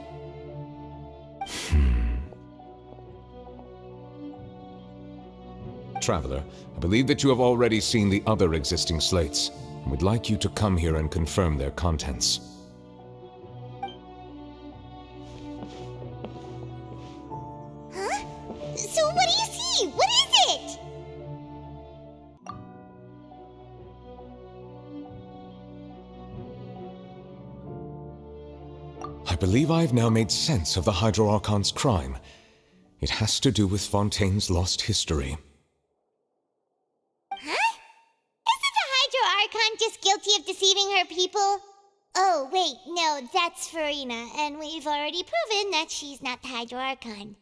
Traveler, I believe that you have already seen the other existing slates, and would like you to come here and confirm their contents. Huh? So what do you see? What is it? I believe I've now made sense of the Hydro Archon's crime. It has to do with Fontaine's lost history. Huh? Isn't the Hydro Archon just guilty of deceiving her people? Oh, wait, no, that's Farina, and we've already proven that she's not the Hydro Archon.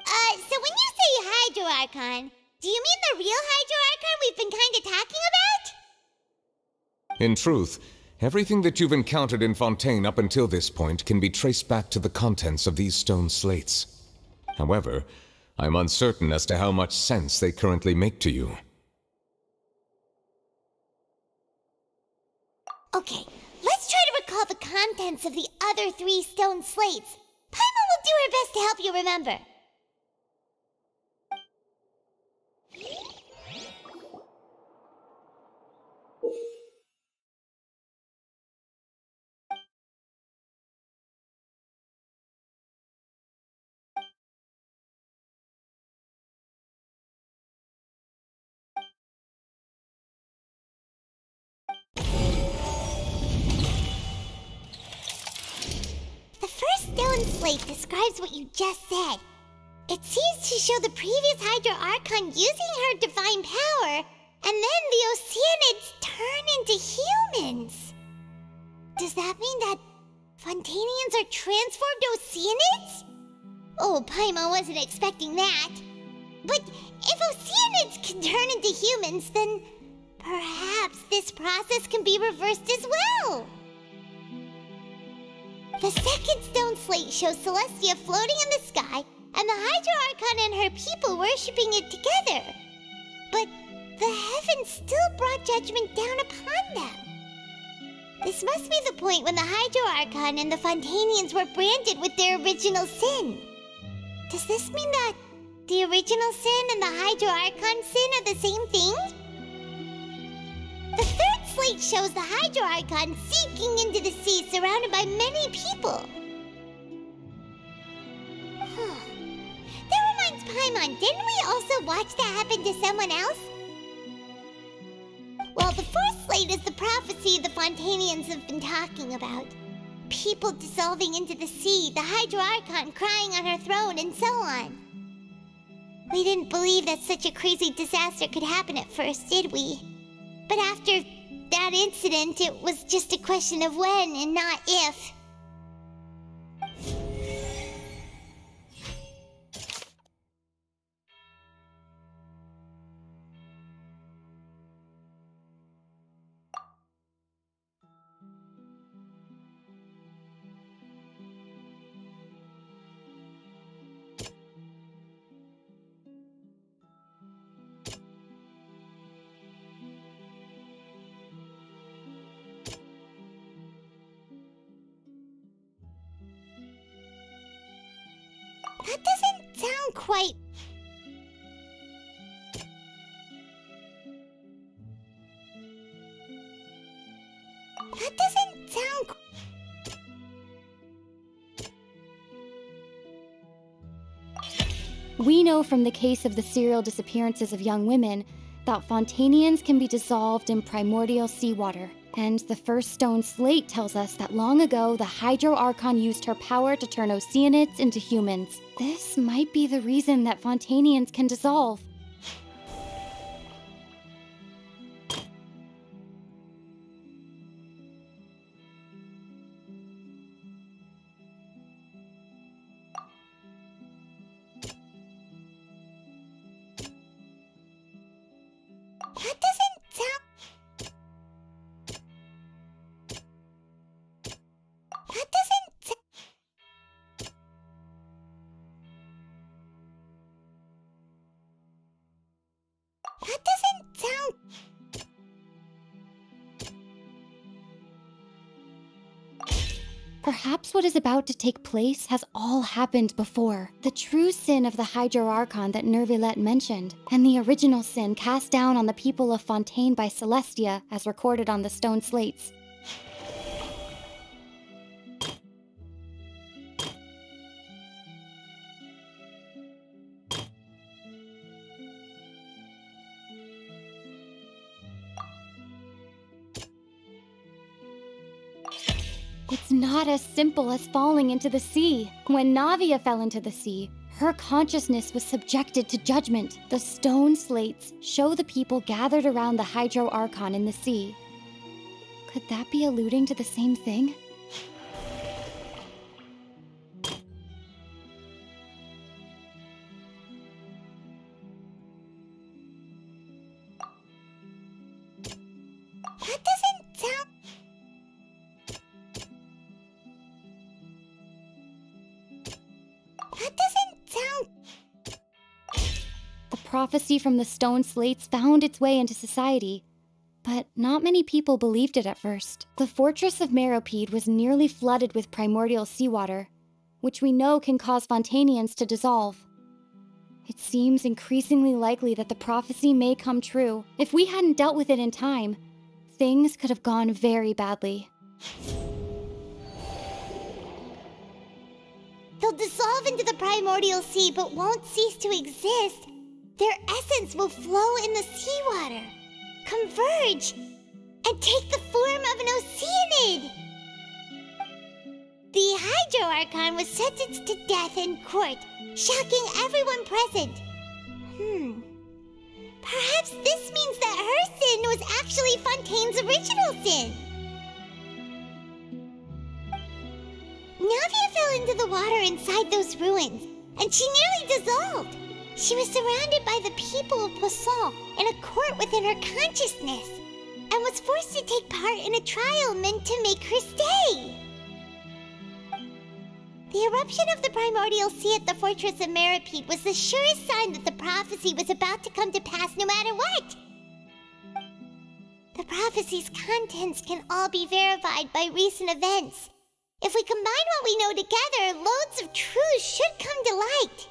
So when you say Hydro Archon, do you mean the real Hydro Archon we've been kinda talking about? In truth, everything that you've encountered in Fontaine up until this point can be traced back to the contents of these stone slates. However, I'm uncertain as to how much sense they currently make to you. Okay, let's try to recall the contents of the other 3 stone slates. Paimon will do her best to help you remember. The first stone slate describes what you just said. It seems to show the previous Hydro Archon using her divine power, and then the Oceanids turn into humans. Does that mean that Fontainians are transformed Oceanids? Oh, Paimon wasn't expecting that. But if Oceanids can turn into humans, then perhaps this process can be reversed as well. The second stone slate shows Celestia floating in the sky, and the Hydro Archon and her people worshipping it together. But the heavens still brought judgment down upon them. This must be the point when the Hydro Archon and the Fontainians were branded with their original sin. Does this mean that the original sin and the Hydro Archon sin are the same thing? The third slate shows the Hydro Archon sinking into the sea surrounded by many people. That reminds Paimon, didn't we also watch that happen to someone else? Well, the fourth slate is the prophecy the Fontainians have been talking about. People dissolving into the sea, the Hydro Archon crying on her throne, and so on. We didn't believe that such a crazy disaster could happen at first, did we? But after that incident, it was just a question of when and not if. That doesn't sound quite... That doesn't sound... We know from the case of the serial disappearances of young women that Fontanians can be dissolved in primordial seawater. And the first stone slate tells us that long ago the Hydro Archon used her power to turn Oceanids into humans. This might be the reason that Fontanians can dissolve. That doesn't sound... That doesn't sound... That doesn't sound... Perhaps what is about to take place has all happened before. The true sin of the Hydro Archon that Nervilette mentioned, and the original sin cast down on the people of Fontaine by Celestia, as recorded on the stone slates. It's not as simple as falling into the sea. When Navia fell into the sea, her consciousness was subjected to judgment. The stone slates show the people gathered around the Hydro Archon in the sea. Could that be alluding to the same thing? That doesn't sound... That doesn't sound... The prophecy from the stone slates found its way into society, but not many people believed it at first. The fortress of Meropide was nearly flooded with primordial seawater, which we know can cause Fontanians to dissolve. It seems increasingly likely that the prophecy may come true. If we hadn't dealt with it in time, things could have gone very badly. They'll dissolve into the primordial sea but won't cease to exist. Their essence will flow in the seawater, converge, and take the form of an Oceanid. The Hydro Archon was sentenced to death in court, shocking everyone present. Perhaps this means that her sin was actually Fontaine's original sin. Navia fell into the water inside those ruins, and she nearly dissolved. She was surrounded by the people of Poisson in a court within her consciousness, and was forced to take part in a trial meant to make her stay. The eruption of the primordial sea at the fortress of Meropide was the surest sign that the prophecy was about to come to pass no matter what. The prophecy's contents can all be verified by recent events. If we combine what we know together, loads of truths should come to light.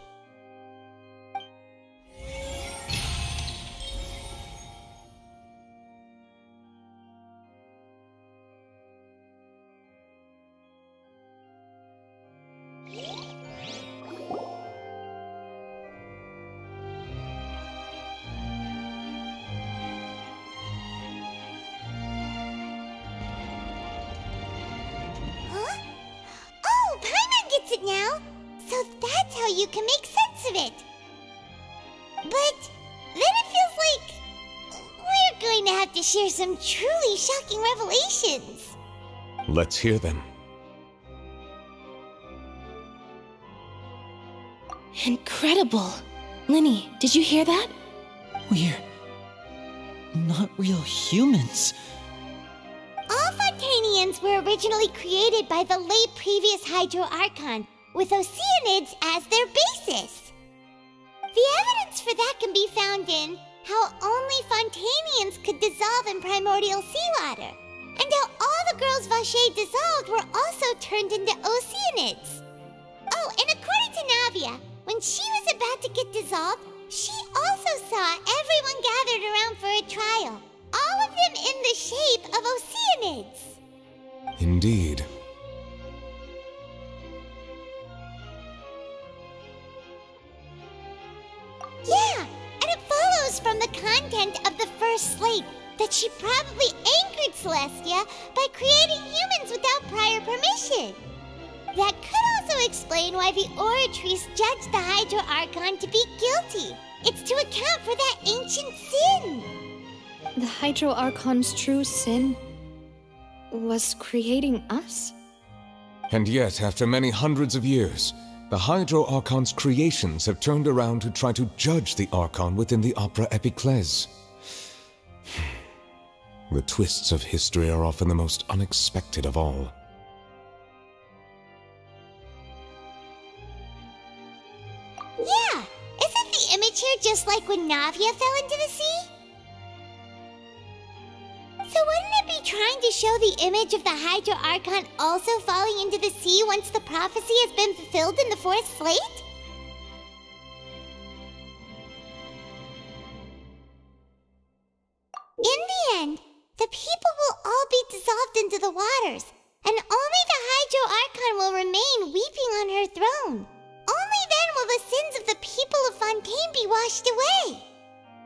It now, so that's how you can make sense of it. But then it feels like we're going to have to share some truly shocking revelations. Let's hear them. Incredible! Linny, did you hear that? We're not real humans. All Fontanians were originally created by the late previous Hydro Archon, with Oceanids as their basis. The evidence for that can be found in how only Fontanians could dissolve in primordial seawater, and how all the girls Vacher dissolved were also turned into Oceanids. Oh, and according to Navia, when she was about to get dissolved, she also saw everyone gathered around for a trial. All of them in the shape of Oceanids. Indeed. Yeah, and it follows from the content of the first slate that she probably anchored Celestia by creating humans without prior permission. That could also explain why the Oratrice judged the Hydro Archon to be guilty. It's to account for that ancient sin. The Hydro Archon's true sin was creating us? And yet, after many hundreds of years, the Hydro Archon's creations have turned around to try to judge the Archon within the Opera Epiclese. The twists of history are often the most unexpected of all. Yeah, isn't the image here just like when Navia fell into the sea? So wouldn't it be trying to show the image of the Hydro Archon also falling into the sea once the prophecy has been fulfilled in the fourth slate? In the end, the people will all be dissolved into the waters, and only the Hydro Archon will remain weeping on her throne. Only then will the sins of the people of Fontaine be washed away.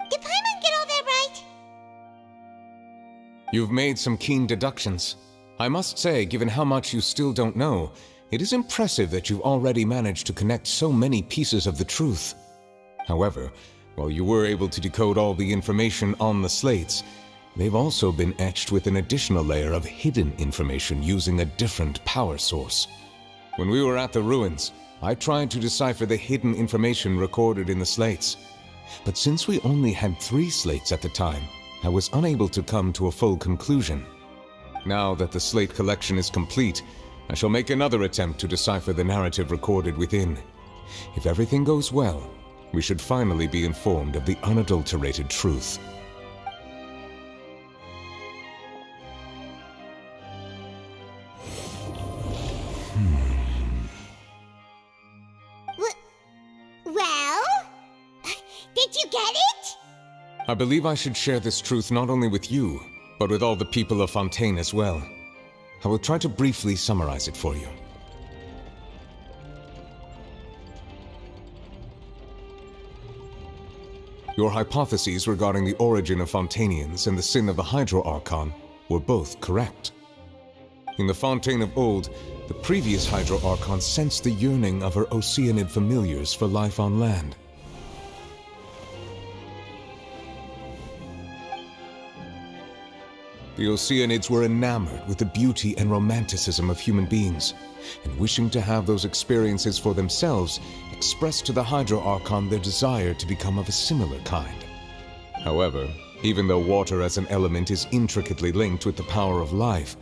Did Paimon get all that right? You've made some keen deductions. I must say, given how much you still don't know, it is impressive that you've already managed to connect so many pieces of the truth. However, while you were able to decode all the information on the slates, they've also been etched with an additional layer of hidden information using a different power source. When we were at the ruins, I tried to decipher the hidden information recorded in the slates. But since we only had 3 slates at the time, I was unable to come to a full conclusion. Now that the slate collection is complete, I shall make another attempt to decipher the narrative recorded within. If everything goes well, we should finally be informed of the unadulterated truth. Well? Did you get it? I believe I should share this truth not only with you, but with all the people of Fontaine as well. I will try to briefly summarize it for you. Your hypotheses regarding the origin of Fontainians and the sin of the Hydro Archon were both correct. In the Fontaine of old, the previous Hydro Archon sensed the yearning of her Oceanid familiars for life on land. The Oceanids were enamored with the beauty and romanticism of human beings, and wishing to have those experiences for themselves, expressed to the Hydro Archon their desire to become of a similar kind. However, even though water as an element is intricately linked with the power of life,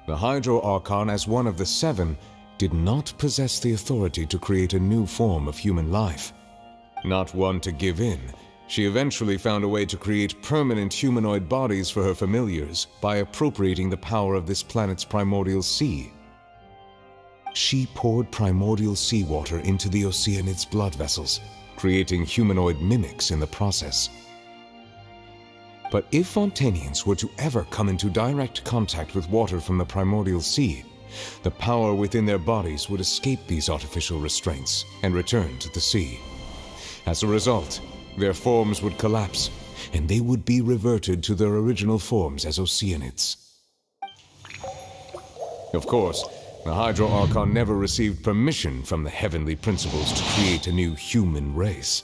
the Hydro Archon, as one of the 7, did not possess the authority to create a new form of human life. Not one to give in, she eventually found a way to create permanent humanoid bodies for her familiars by appropriating the power of this planet's primordial sea. She poured primordial seawater into the Oceanids' blood vessels, creating humanoid mimics in the process. But if Fontainians were to ever come into direct contact with water from the primordial sea, the power within their bodies would escape these artificial restraints and return to the sea. As a result, their forms would collapse, and they would be reverted to their original forms as Oceanids. Of course, the Hydro Archon never received permission from the heavenly principles to create a new human race.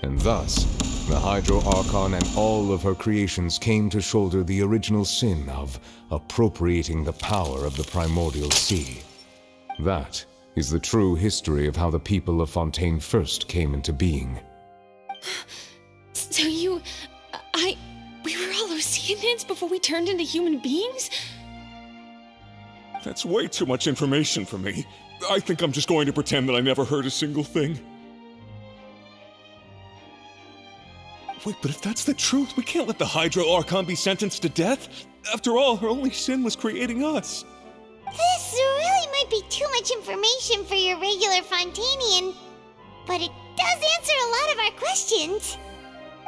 And thus, the Hydro Archon and all of her creations came to shoulder the original sin of appropriating the power of the primordial sea. That is the true history of how the people of Fontaine first came into being. So we were all Oceanids before we turned into human beings? That's way too much information for me. I think I'm just going to pretend that I never heard a single thing. Wait, but if that's the truth, we can't let the Hydro Archon be sentenced to death. After all, her only sin was creating us. This really might be too much information for your regular Fontainian, but it does answer a lot of our questions.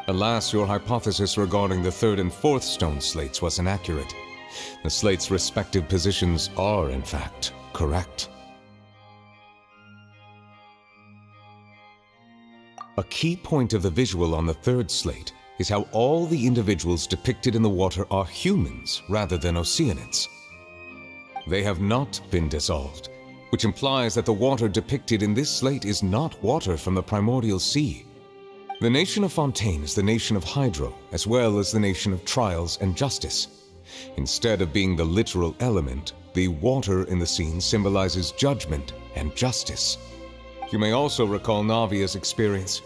Alas, your hypothesis regarding the third and fourth stone slates was inaccurate. The slates' respective positions are, in fact, correct. A key point of the visual on the third slate is how all the individuals depicted in the water are humans rather than Oceanids. They have not been dissolved, which implies that the water depicted in this slate is not water from the primordial sea. The nation of Fontaine is the nation of Hydro, as well as the nation of Trials and Justice. Instead of being the literal element, the water in the scene symbolizes judgment and justice. You may also recall Navia's experience.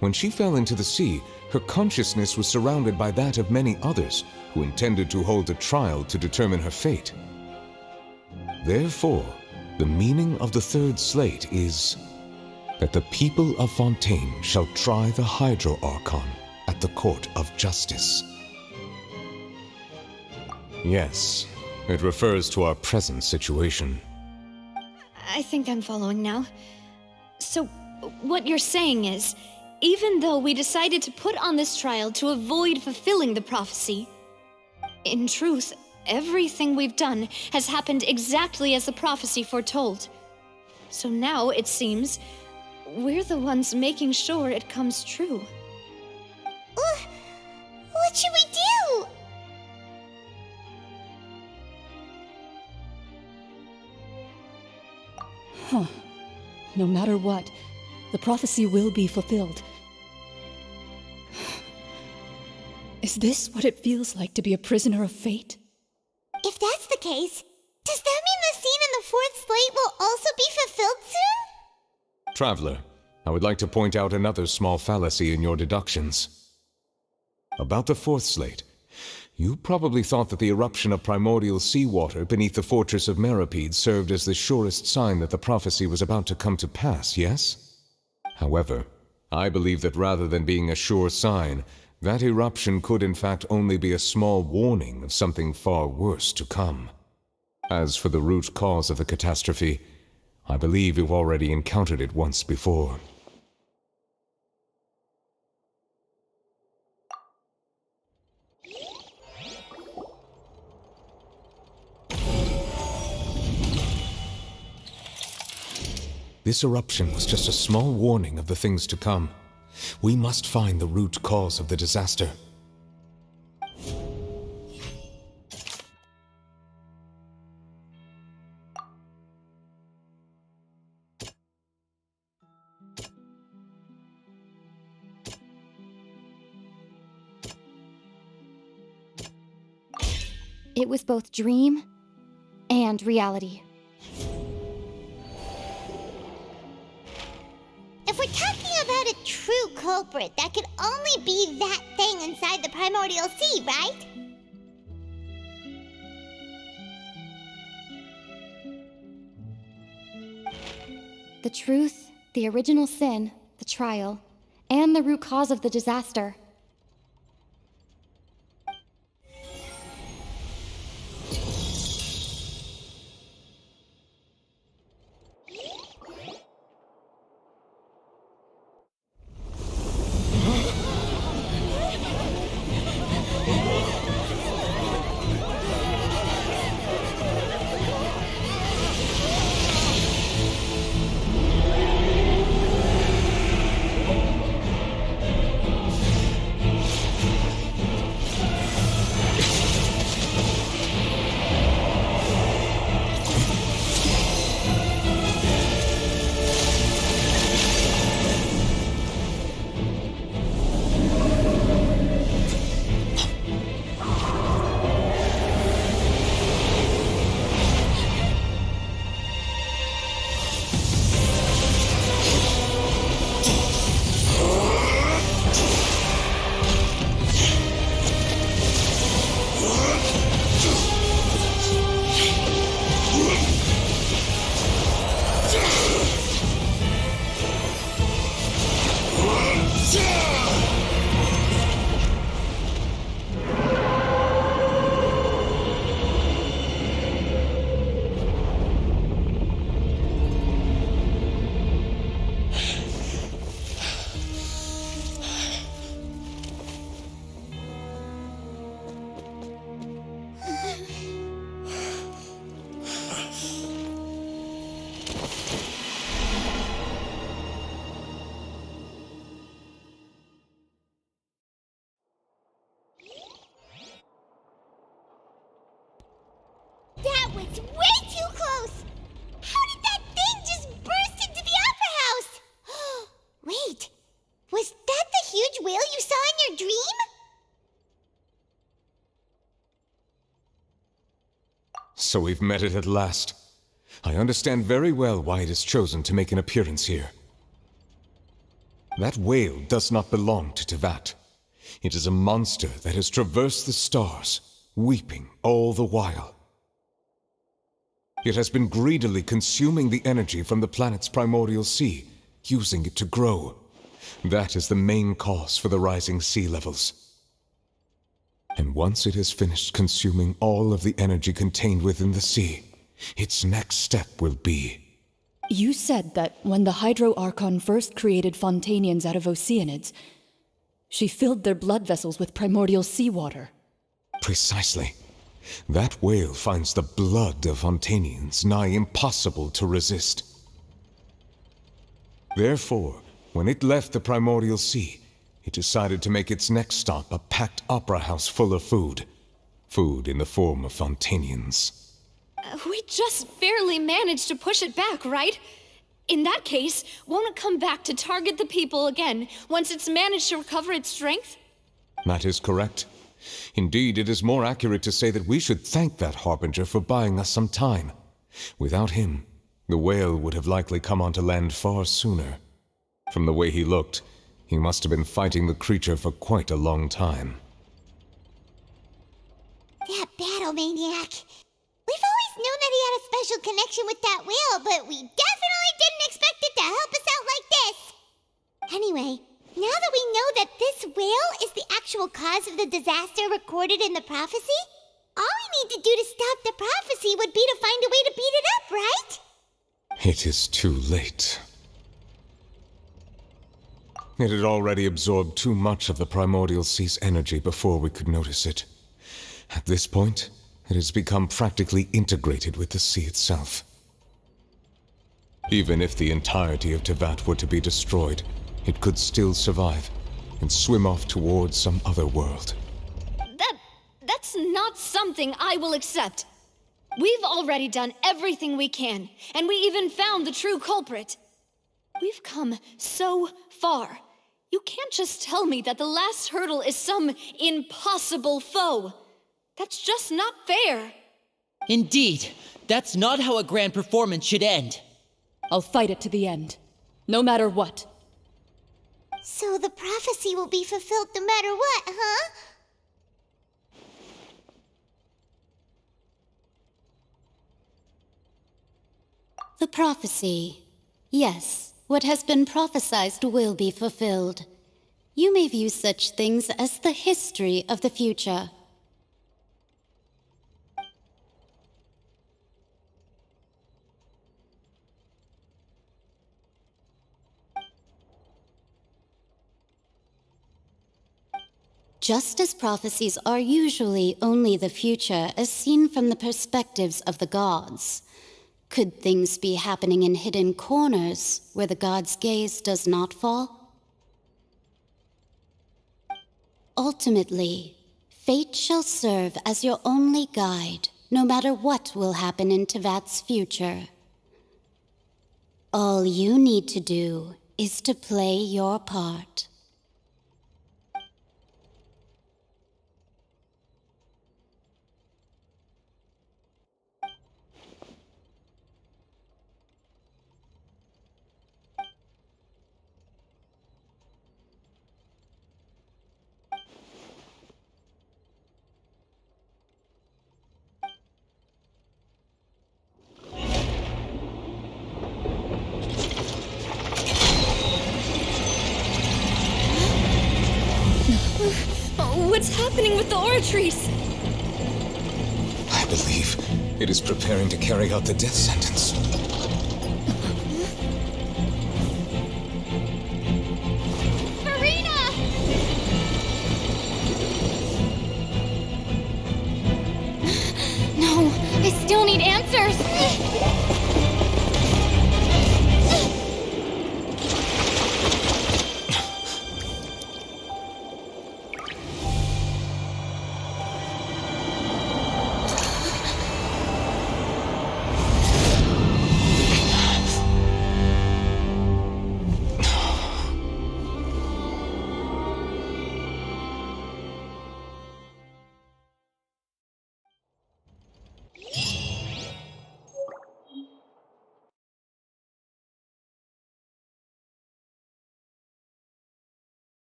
When she fell into the sea, her consciousness was surrounded by that of many others who intended to hold a trial to determine her fate. Therefore, the meaning of the third slate is that the people of Fontaine shall try the Hydro Archon at the court of justice. Yes, it refers to our present situation. I think I'm following now. So, what you're saying is, even though we decided to put on this trial to avoid fulfilling the prophecy, in truth, everything we've done has happened exactly as the prophecy foretold. So now, it seems, we're the ones making sure it comes true. What should we do? Huh. No matter what, the prophecy will be fulfilled. Is this what it feels like to be a prisoner of fate? If that's the case, does that mean the scene in the fourth slate will also be fulfilled soon? Traveler, I would like to point out another small fallacy in your deductions. About the fourth slate, you probably thought that the eruption of primordial seawater beneath the fortress of Meripede served as the surest sign that the prophecy was about to come to pass, yes? However, I believe that rather than being a sure sign, that eruption could in fact only be a small warning of something far worse to come. As for the root cause of the catastrophe, I believe you've already encountered it once before. This eruption was just a small warning of the things to come. We must find the root cause of the disaster. It was both dream and reality. If we're talking about a true culprit, that could only be that thing inside the primordial sea, right? The truth, the original sin, the trial, and the root cause of the disaster. So we've met it at last. I understand very well why it has chosen to make an appearance here. That whale does not belong to Tevat. It is a monster that has traversed the stars, weeping all the while. It has been greedily consuming the energy from the planet's primordial sea, using it to grow. That is the main cause for the rising sea levels. And once it has finished consuming all of the energy contained within the sea, its next step will be... You said that when the Hydro Archon first created Fontanians out of Oceanids, she filled their blood vessels with primordial seawater. Precisely. That whale finds the blood of Fontanians nigh impossible to resist. Therefore, when it left the primordial sea, it decided to make its next stop a packed opera house full of food. Food in the form of Fontanians. We just barely managed to push it back, right? In that case, won't it come back to target the people again once it's managed to recover its strength? That is correct. Indeed, it is more accurate to say that we should thank that Harbinger for buying us some time. Without him, the whale would have likely come onto land far sooner. From the way he looked, he must have been fighting the creature for quite a long time. That battle maniac. We've always known that he had a special connection with that whale, but we definitely didn't expect it to help us out like this. Anyway, now that we know that this whale is the actual cause of the disaster recorded in the prophecy, all we need to do to stop the prophecy would be to find a way to beat it up, right? It is too late. It had already absorbed too much of the primordial sea's energy before we could notice it. At this point, it has become practically integrated with the sea itself. Even if the entirety of Tevat were to be destroyed, it could still survive and swim off towards some other world. That's not something I will accept. We've already done everything we can, and we even found the true culprit. We've come so far. You can't just tell me that the last hurdle is some impossible foe. That's just not fair. Indeed, that's not how a grand performance should end. I'll fight it to the end, no matter what. So the prophecy will be fulfilled no matter what, huh? The prophecy. Yes, what has been prophesied will be fulfilled. You may view such things as the history of the future. Just as prophecies are usually only the future as seen from the perspectives of the gods, could things be happening in hidden corners where the gods' gaze does not fall? Ultimately, fate shall serve as your only guide, no matter what will happen in Tevat's future. All you need to do is to play your part. What's happening with the oratories? I believe it is preparing to carry out the death sentence. Farina! No, I still need answers.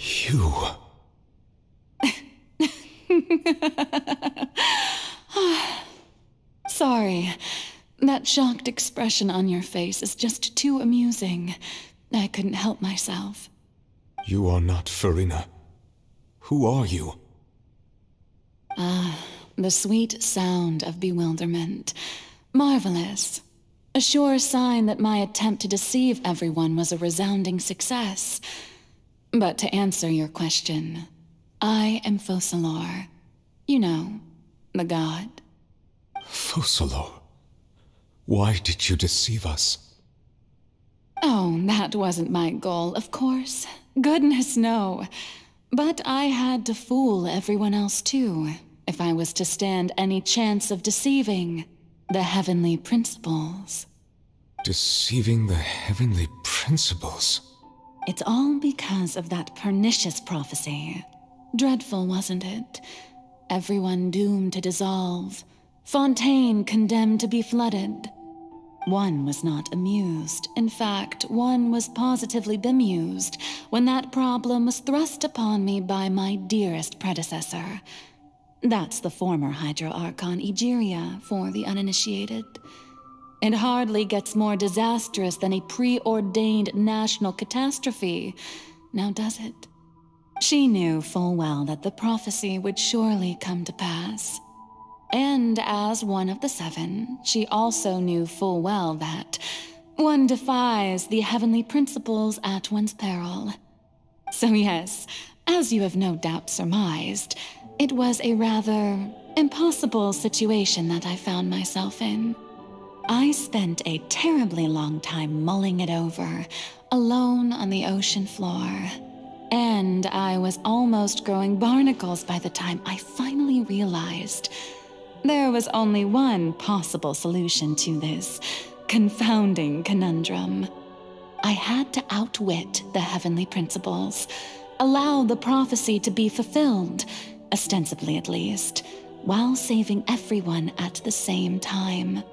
You. Sorry. That shocked expression on your face is just too amusing. I couldn't help myself. You are not Farina. Who are you? The sweet sound of bewilderment. Marvelous. A sure sign that my attempt to deceive everyone was a resounding success. But to answer your question, I am Focalor. You know, the god. Focalor. Why did you deceive us? Oh, that wasn't my goal, of course. Goodness, no. But I had to fool everyone else too, if I was to stand any chance of deceiving the heavenly principles. Deceiving the heavenly principles? It's all because of that pernicious prophecy. Dreadful, wasn't it? Everyone doomed to dissolve. Fontaine condemned to be flooded. One was not amused. In fact, one was positively bemused when that problem was thrust upon me by my dearest predecessor. That's the former Hydro Archon Egeria, for the uninitiated. It hardly gets more disastrous than a preordained national catastrophe, now does it? She knew full well that the prophecy would surely come to pass. And as one of the seven, she also knew full well that one defies the heavenly principles at one's peril. So yes, as you have no doubt surmised, it was a rather impossible situation that I found myself in. I spent a terribly long time mulling it over, alone on the ocean floor. And I was almost growing barnacles by the time I finally realized there was only one possible solution to this confounding conundrum. I had to outwit the heavenly principles, allow the prophecy to be fulfilled, ostensibly at least, while saving everyone at the same time.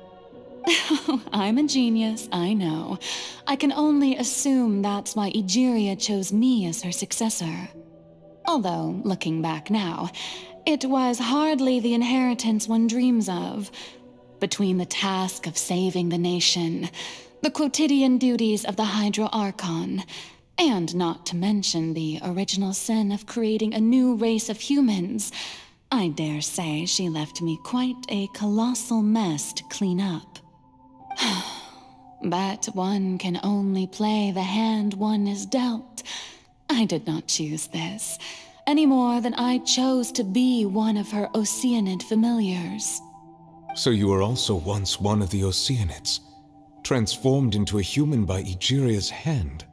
I'm a genius, I know. I can only assume that's why Egeria chose me as her successor. Although, looking back now, it was hardly the inheritance one dreams of. Between the task of saving the nation, the quotidian duties of the Hydro Archon, and not to mention the original sin of creating a new race of humans, I dare say she left me quite a colossal mess to clean up. But one can only play the hand one is dealt. I did not choose this, any more than I chose to be one of her Oceanid familiars. So you were also once one of the Oceanids, transformed into a human by Egeria's hand?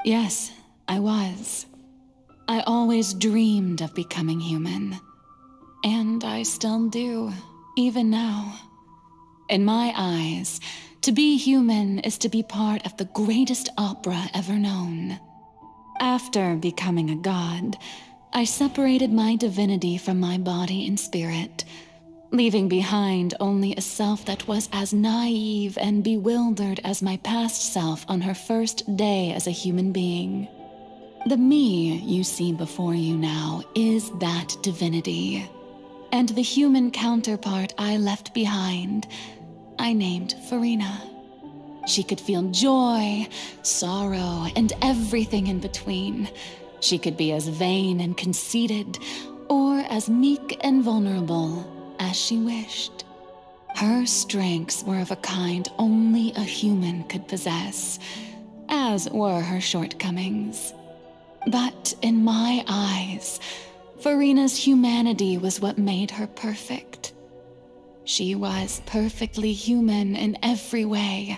Yes, I was. I always dreamed of becoming human. And I still do, even now. In my eyes, to be human is to be part of the greatest opera ever known. After becoming a god, I separated my divinity from my body and spirit, leaving behind only a self that was as naive and bewildered as my past self on her first day as a human being. The me you see before you now is that divinity, and the human counterpart I left behind, I named Farina. She could feel joy, sorrow, and everything in between. She could be as vain and conceited, or as meek and vulnerable as she wished. Her strengths were of a kind only a human could possess, as were her shortcomings. But in my eyes, Farina's humanity was what made her perfect. She was perfectly human in every way.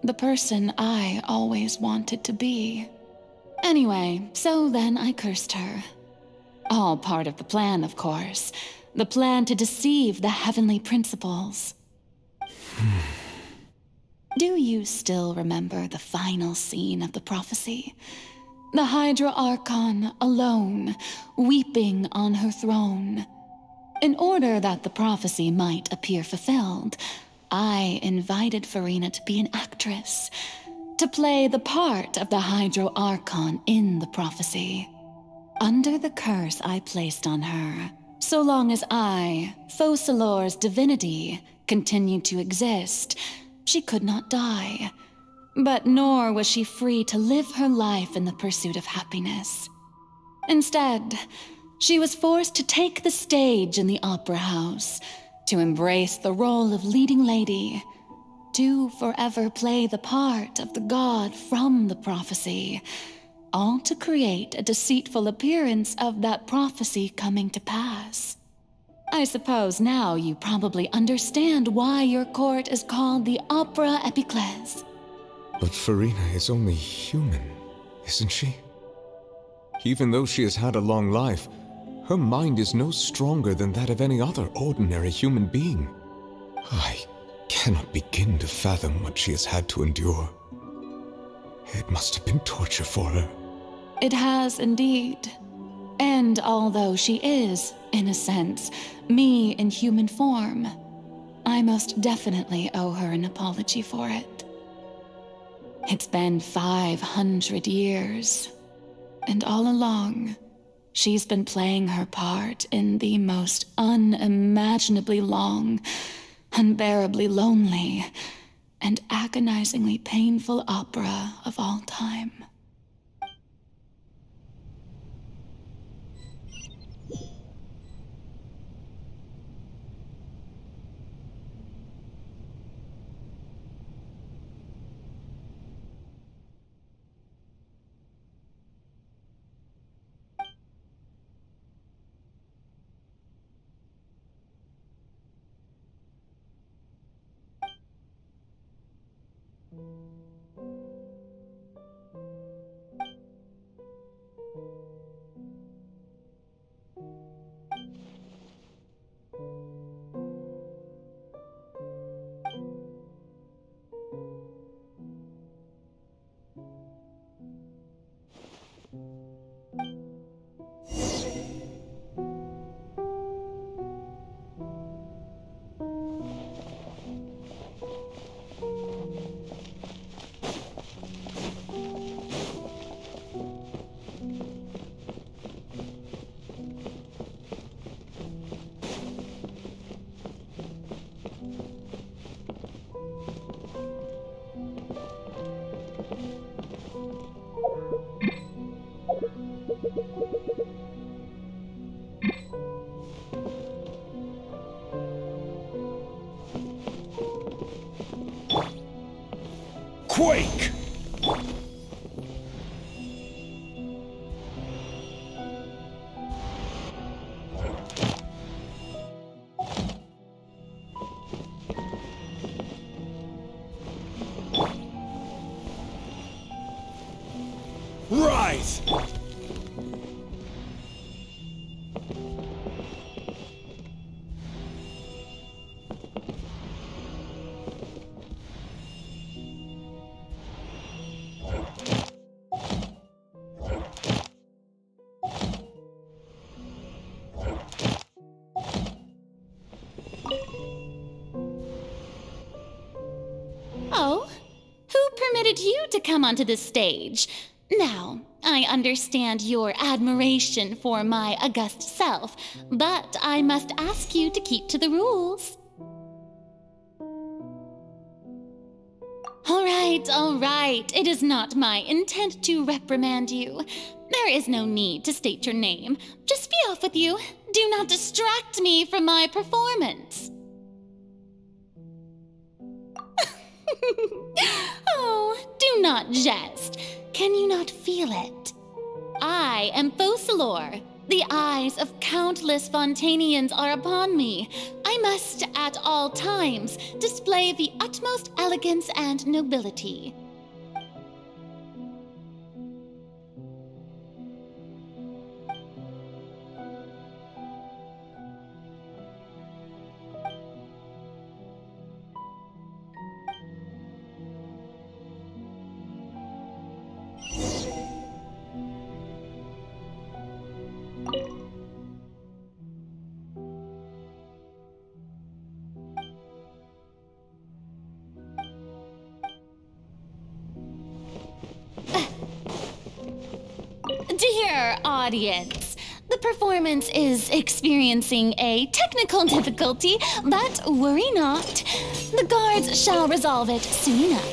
The person I always wanted to be. Anyway, so then I cursed her. All part of the plan, of course. The plan to deceive the heavenly principles. Do you still remember the final scene of the prophecy? The Hydra Archon alone, weeping on her throne. In order that the prophecy might appear fulfilled, I invited Farina to be an actress, to play the part of the Hydro Archon in the prophecy. Under the curse I placed on her, so long as I, Focalor's divinity, continued to exist, she could not die. But nor was she free to live her life in the pursuit of happiness. Instead, she was forced to take the stage in the opera house, to embrace the role of leading lady, to forever play the part of the god from the prophecy, all to create a deceitful appearance of that prophecy coming to pass. I suppose now you probably understand why your court is called the Opera Epiclese. But Farina is only human, isn't she? Even though she has had a long life, her mind is no stronger than that of any other ordinary human being. I cannot begin to fathom what she has had to endure. It must have been torture for her. It has indeed. And although she is, in a sense, me in human form, I most definitely owe her an apology for it. It's been 500 years, and all along, she's been playing her part in the most unimaginably long, unbearably lonely, and agonizingly painful opera of all time. Quake! Rise! Oh, who permitted you to come onto the stage? Now, I understand your admiration for my august self, but I must ask you to keep to the rules. All right. It is not my intent to reprimand you. There is no need to state your name. Just be off with you. Do not distract me from my performance. Oh, do not jest. Can you not feel it? I am Focalor. The eyes of countless Fontanians are upon me. I must, at all times, display the utmost elegance and nobility. Dear audience. The performance is experiencing a technical difficulty, but worry not. The guards shall resolve it soon enough.